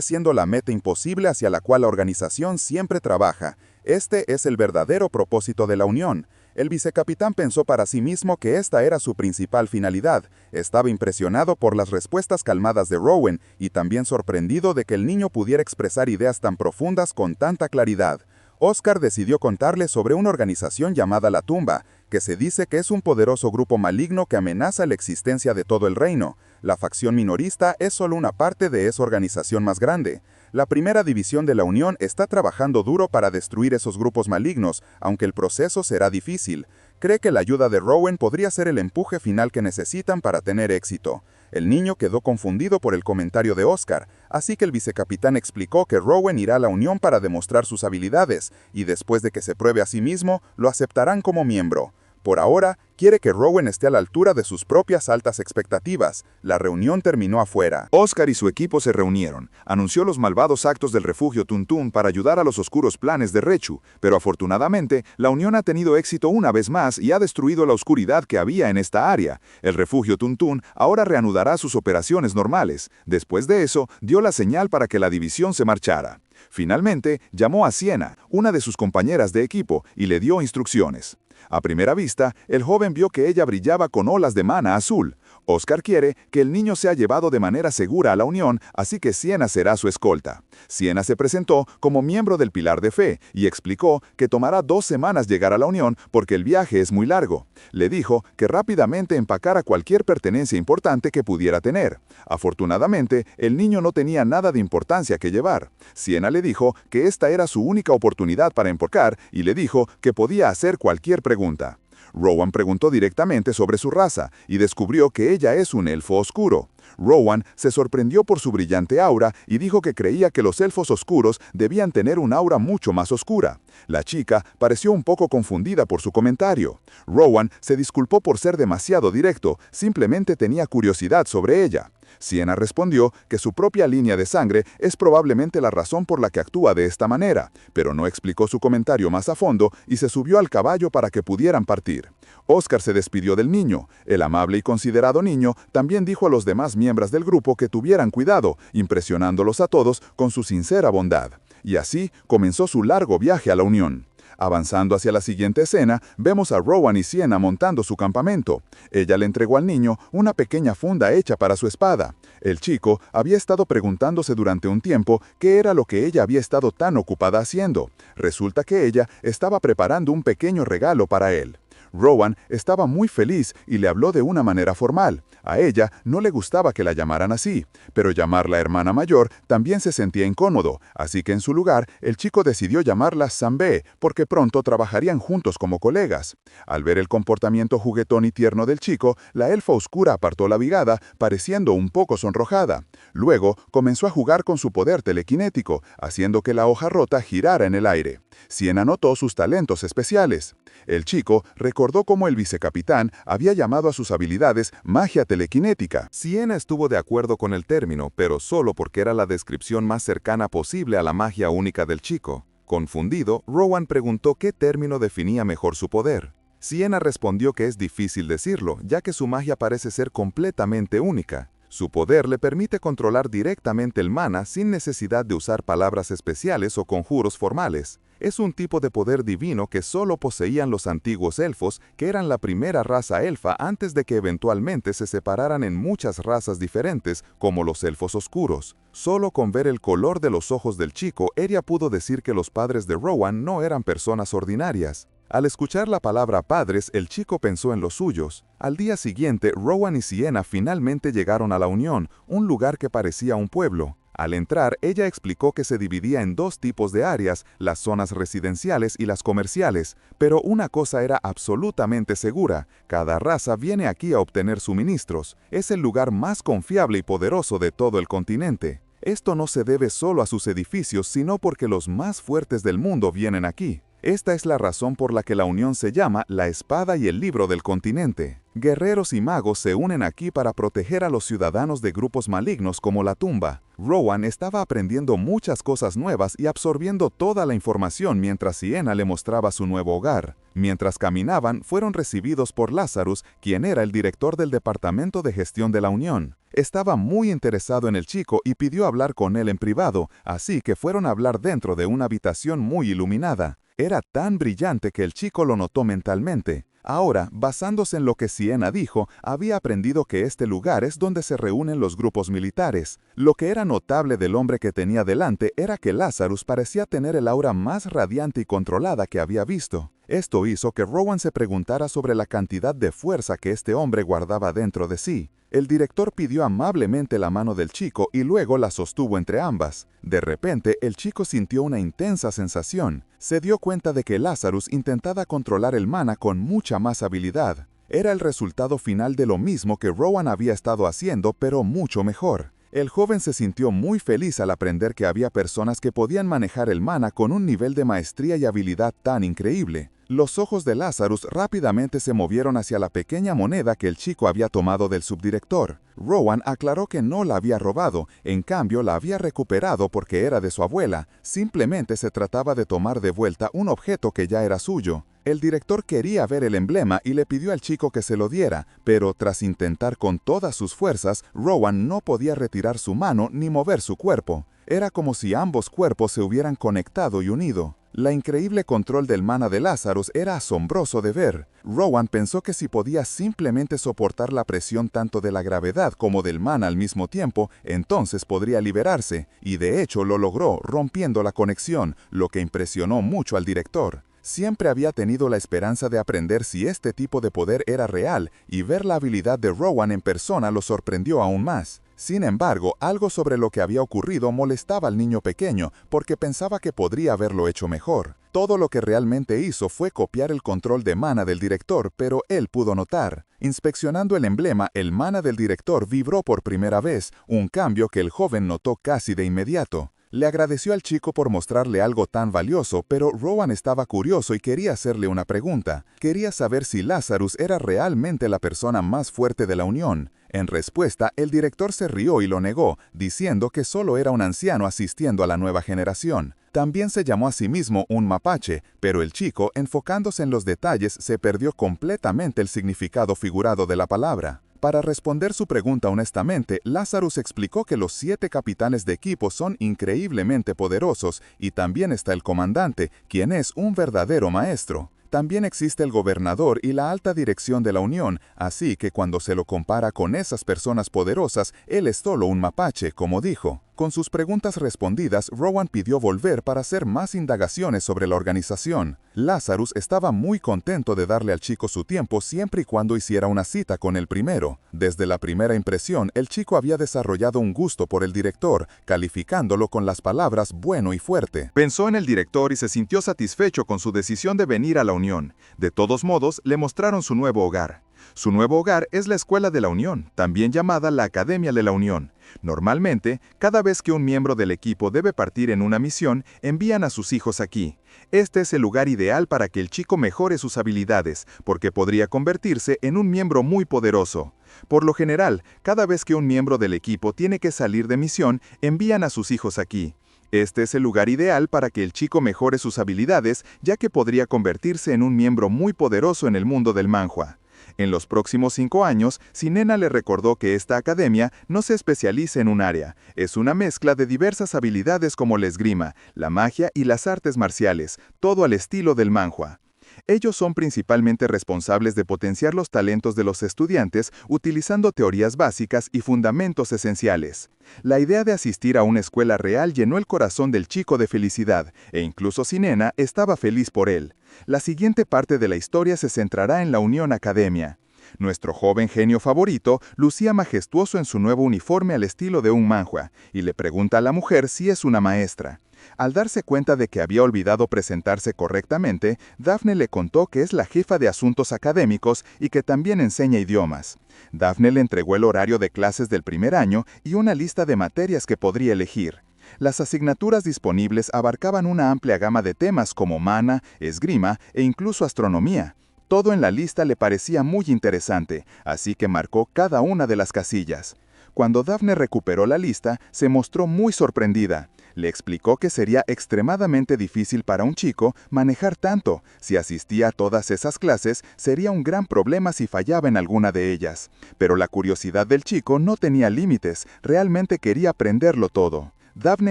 B: siendo la meta imposible hacia la cual la organización siempre trabaja. Este es el verdadero propósito de la Unión. El vicecapitán pensó para sí mismo que esta era su principal finalidad. Estaba impresionado por las respuestas calmadas de Rowan y también sorprendido de que el niño pudiera expresar ideas tan profundas con tanta claridad. Oscar decidió contarle sobre una organización llamada La Tumba, que se dice que es un poderoso grupo maligno que amenaza la existencia de todo el reino. La facción minorista es solo una parte de esa organización más grande. La primera división de la Unión está trabajando duro para destruir esos grupos malignos, aunque el proceso será difícil. Cree que la ayuda de Rowan podría ser el empuje final que necesitan para tener éxito. El niño quedó confundido por el comentario de Oscar, así que el vicecapitán explicó que Rowan irá a la Unión para demostrar sus habilidades, y después de que se pruebe a sí mismo, lo aceptarán como miembro. Por ahora, quiere que Rowan esté a la altura de sus propias altas expectativas. La reunión terminó afuera.
A: Oscar y su equipo se reunieron. Anunció los malvados actos del refugio Tuntún para ayudar a los oscuros planes de Rechu, pero afortunadamente, la Unión ha tenido éxito una vez más y ha destruido la oscuridad que había en esta área. El refugio Tuntún ahora reanudará sus operaciones normales. Después de eso, dio la señal para que la división se marchara. Finalmente, llamó a Sienna, una de sus compañeras de equipo, y le dio instrucciones. A primera vista, el joven vio que ella brillaba con olas de mana azul. Oscar quiere que el niño sea llevado de manera segura a la Unión, así que Sienna será su escolta. Sienna se presentó como miembro del Pilar de Fe y explicó que tomará 2 semanas llegar a la Unión porque el viaje es muy largo. Le dijo que rápidamente empacara cualquier pertenencia importante que pudiera tener. Afortunadamente, el niño no tenía nada de importancia que llevar. Sienna le dijo que esta era su única oportunidad para empacar y le dijo que podía hacer cualquier pregunta. Rowan preguntó directamente sobre su raza y descubrió que ella es un elfo oscuro. Rowan se sorprendió por su brillante aura y dijo que creía que los elfos oscuros debían tener un aura mucho más oscura. La chica pareció un poco confundida por su comentario. Rowan se disculpó por ser demasiado directo, simplemente tenía curiosidad sobre ella. Sienna respondió que su propia línea de sangre es probablemente la razón por la que actúa de esta manera, pero no explicó su comentario más a fondo y se subió al caballo para que pudieran partir. Oscar se despidió del niño. El amable y considerado niño también dijo a los demás miembros del grupo que tuvieran cuidado, impresionándolos a todos con su sincera bondad. Y así comenzó su largo viaje a la Unión. Avanzando hacia la siguiente escena, vemos a Rowan y Sienna montando su campamento. Ella le entregó al niño una pequeña funda hecha para su espada. El chico había estado preguntándose durante un tiempo qué era lo que ella había estado tan ocupada haciendo. Resulta que ella estaba preparando un pequeño regalo para él. Rowan estaba muy feliz y le habló de una manera formal. A ella no le gustaba que la llamaran así, pero llamarla hermana mayor también se sentía incómodo, así que en su lugar el chico decidió llamarla Sanbe, porque pronto trabajarían juntos como colegas. Al ver el comportamiento juguetón y tierno del chico, la elfa oscura apartó la vigada, pareciendo un poco sonrojada. Luego comenzó a jugar con su poder telequinético, haciendo que la hoja rota girara en el aire. Sienna notó sus talentos especiales. El chico recordó cómo el vicecapitán había llamado a sus habilidades magia telequinética.
C: Sienna estuvo de acuerdo con el término, pero solo porque era la descripción más cercana posible a la magia única del chico. Confundido, Rowan preguntó qué término definía mejor su poder. Sienna respondió que es difícil decirlo, ya que su magia parece ser completamente única. Su poder le permite controlar directamente el mana sin necesidad de usar palabras especiales o conjuros formales. Es un tipo de poder divino que solo poseían los antiguos elfos, que eran la primera raza elfa antes de que eventualmente se separaran en muchas razas diferentes, como los elfos oscuros. Solo con ver el color de los ojos del chico, ella pudo decir que los padres de Rowan no eran personas ordinarias. Al escuchar la palabra padres, el chico pensó en los suyos. Al día siguiente, Rowan y Sienna finalmente llegaron a la Unión, un lugar que parecía un pueblo. Al entrar, ella explicó que se dividía en 2 tipos de áreas, las zonas residenciales y las comerciales, pero una cosa era absolutamente segura: cada raza viene aquí a obtener suministros. Es el lugar más confiable y poderoso de todo el continente. Esto no se debe solo a sus edificios, sino porque los más fuertes del mundo vienen aquí.
B: Esta es la razón por la que la unión se llama la espada y el libro del continente. Guerreros y magos se unen aquí para proteger a los ciudadanos de grupos malignos como la tumba. Rowan estaba aprendiendo muchas cosas nuevas y absorbiendo toda la información mientras Sienna le mostraba su nuevo hogar. Mientras caminaban, fueron recibidos por Lazarus, quien era el director del Departamento de Gestión de la Unión. Estaba muy interesado en el chico y pidió hablar con él en privado, así que fueron a hablar dentro de una habitación muy iluminada. Era tan brillante que el chico lo notó mentalmente. Ahora, basándose en lo que Sienna dijo, había aprendido que este lugar es donde se reúnen los grupos militares. Lo que era notable del hombre que tenía delante era que Lazarus parecía tener el aura más radiante y controlada que había visto. Esto hizo que Rowan se preguntara sobre la cantidad de fuerza que este hombre guardaba dentro de sí. El director pidió amablemente la mano del chico y luego la sostuvo entre ambas. De repente, el chico sintió una intensa sensación. Se dio cuenta de que Lazarus intentaba controlar el mana con mucha más habilidad. Era el resultado final de lo mismo que Rowan había estado haciendo, pero mucho mejor. El joven se sintió muy feliz al aprender que había personas que podían manejar el mana con un nivel de maestría y habilidad tan increíble. Los ojos de Lazarus rápidamente se movieron hacia la pequeña moneda que el chico había tomado del subdirector. Rowan aclaró que no la había robado, en cambio la había recuperado porque era de su abuela. Simplemente se trataba de tomar de vuelta un objeto que ya era suyo. El director quería ver el emblema y le pidió al chico que se lo diera, pero tras intentar con todas sus fuerzas, Rowan no podía retirar su mano ni mover su cuerpo. Era como si ambos cuerpos se hubieran conectado y unido. La increíble control del mana de Lazarus era asombroso de ver. Rowan pensó que si podía simplemente soportar la presión tanto de la gravedad como del mana al mismo tiempo, entonces podría liberarse, y de hecho lo logró rompiendo la conexión, lo que impresionó mucho al director. Siempre había tenido la esperanza de aprender si este tipo de poder era real, y ver la habilidad de Rowan en persona lo sorprendió aún más. Sin embargo, algo sobre lo que había ocurrido molestaba al niño pequeño, porque pensaba que podría haberlo hecho mejor. Todo lo que realmente hizo fue copiar el control de mana del director, pero él pudo notar. Inspeccionando el emblema, el mana del director vibró por primera vez, un cambio que el joven notó casi de inmediato. Le agradeció al chico por mostrarle algo tan valioso, pero Rowan estaba curioso y quería hacerle una pregunta. Quería saber si Lazarus era realmente la persona más fuerte de la Unión. En respuesta, el director se rió y lo negó, diciendo que solo era un anciano asistiendo a la nueva generación. También se llamó a sí mismo un mapache, pero el chico, enfocándose en los detalles, se perdió completamente el significado figurado de la palabra. Para responder su pregunta honestamente, Lazarus explicó que los 7 capitanes de equipo son increíblemente poderosos y también está el comandante, quien es un verdadero maestro. También existe el gobernador y la alta dirección de la Unión, así que cuando se lo compara con esas personas poderosas, él es solo un mapache, como dijo. Con sus preguntas respondidas, Rowan pidió volver para hacer más indagaciones sobre la organización. Lazarus estaba muy contento de darle al chico su tiempo siempre y cuando hiciera una cita con el primero. Desde la primera impresión, el chico había desarrollado un gusto por el director, calificándolo con las palabras bueno y fuerte.
A: Pensó en el director y se sintió satisfecho con su decisión de venir a la Unión. De todos modos, le mostraron su nuevo hogar. Su nuevo hogar es la Escuela de la Unión, también llamada la Academia de la Unión. Normalmente, cada vez que un miembro del equipo debe partir en una misión, envían a sus hijos aquí. Este es el lugar ideal para que el chico mejore sus habilidades, porque podría convertirse en un miembro muy poderoso. Por lo general, cada vez que un miembro del equipo tiene que salir de misión, envían a sus hijos aquí. Este es el lugar ideal para que el chico mejore sus habilidades, ya que podría convertirse en un miembro muy poderoso en el mundo del manhwa. En los próximos 5 años, Sienna le recordó que esta academia no se especializa en un área, es una mezcla de diversas habilidades como la esgrima, la magia y las artes marciales, todo al estilo del manhwa. Ellos son principalmente responsables de potenciar los talentos de los estudiantes utilizando teorías básicas y fundamentos esenciales. La idea de asistir a una escuela real llenó el corazón del chico de felicidad, e incluso Sienna estaba feliz por él. La siguiente parte de la historia se centrará en la Unión Academia. Nuestro joven genio favorito lucía majestuoso en su nuevo uniforme al estilo de un manhwa, y le pregunta a la mujer si es una maestra. Al darse cuenta de que había olvidado presentarse correctamente, Daphne le contó que es la jefa de asuntos académicos y que también enseña idiomas. Daphne le entregó el horario de clases del primer año y una lista de materias que podría elegir.
B: Las asignaturas disponibles abarcaban una amplia gama de temas como mana, esgrima e incluso astronomía. Todo en la lista le parecía muy interesante, así que marcó cada una de las casillas. Cuando Daphne recuperó la lista, se mostró muy sorprendida. Le explicó que sería extremadamente difícil para un chico manejar tanto. Si asistía a todas esas clases, sería un gran problema si fallaba en alguna de ellas. Pero la curiosidad del chico no tenía límites, realmente quería aprenderlo todo. Daphne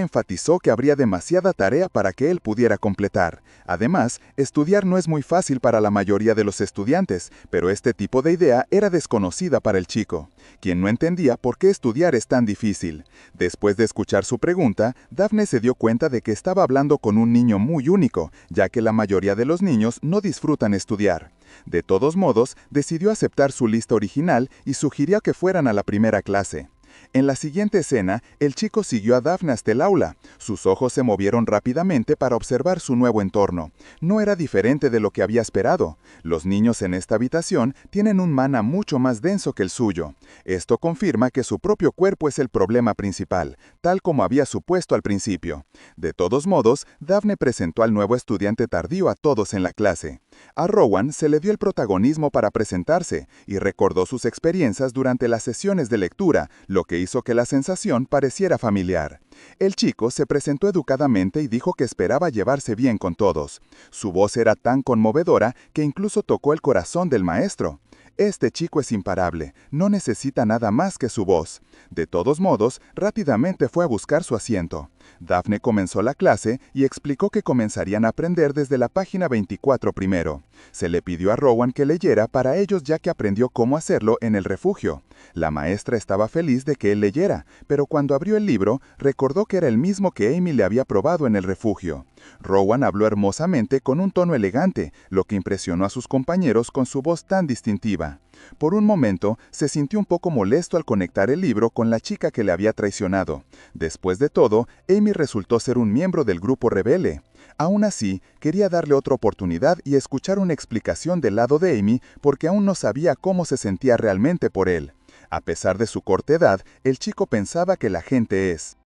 B: enfatizó que habría demasiada tarea para que él pudiera completar. Además, estudiar no es muy fácil para la mayoría de los estudiantes, pero este tipo de idea era desconocida para el chico, quien no entendía por qué estudiar es tan difícil. Después de escuchar su pregunta, Daphne se dio cuenta de que estaba hablando con un niño muy único, ya que la mayoría de los niños no disfrutan estudiar. De todos modos, decidió aceptar su lista original y sugirió que fueran a la primera clase. En la siguiente escena, el chico siguió a Daphne hasta el aula. Sus ojos se movieron rápidamente para observar su nuevo entorno. No era diferente de lo que había esperado. Los niños en esta habitación tienen un mana mucho más denso que el suyo. Esto confirma que su propio cuerpo es el problema principal, tal como había supuesto al principio. De todos modos, Daphne presentó al nuevo estudiante tardío a todos en la clase. A Rowan se le dio el protagonismo para presentarse y recordó sus experiencias durante las sesiones de lectura, lo que hizo que la sensación pareciera familiar. El chico se presentó educadamente y dijo que esperaba llevarse bien con todos. Su voz era tan conmovedora que incluso tocó el corazón del maestro. Este chico es imparable, no necesita nada más que su voz. De todos modos, rápidamente fue a buscar su asiento. Daphne comenzó la clase y explicó que comenzarían a aprender desde la página 24 primero. Se le pidió a Rowan que leyera para ellos ya que aprendió cómo hacerlo en el refugio. La maestra estaba feliz de que él leyera, pero cuando abrió el libro, recordó que era el mismo que Amy le había probado en el refugio. Rowan habló hermosamente con un tono elegante, lo que impresionó a sus compañeros con su voz tan distintiva. Por un momento, se sintió un poco molesto al conectar el libro con la chica que le había traicionado. Después de todo, Amy resultó ser un miembro del grupo rebelde. Aún así, quería darle otra oportunidad y escuchar una explicación del lado de Amy porque aún no sabía cómo se sentía realmente por él. A pesar de su corta edad, el chico pensaba que la gente es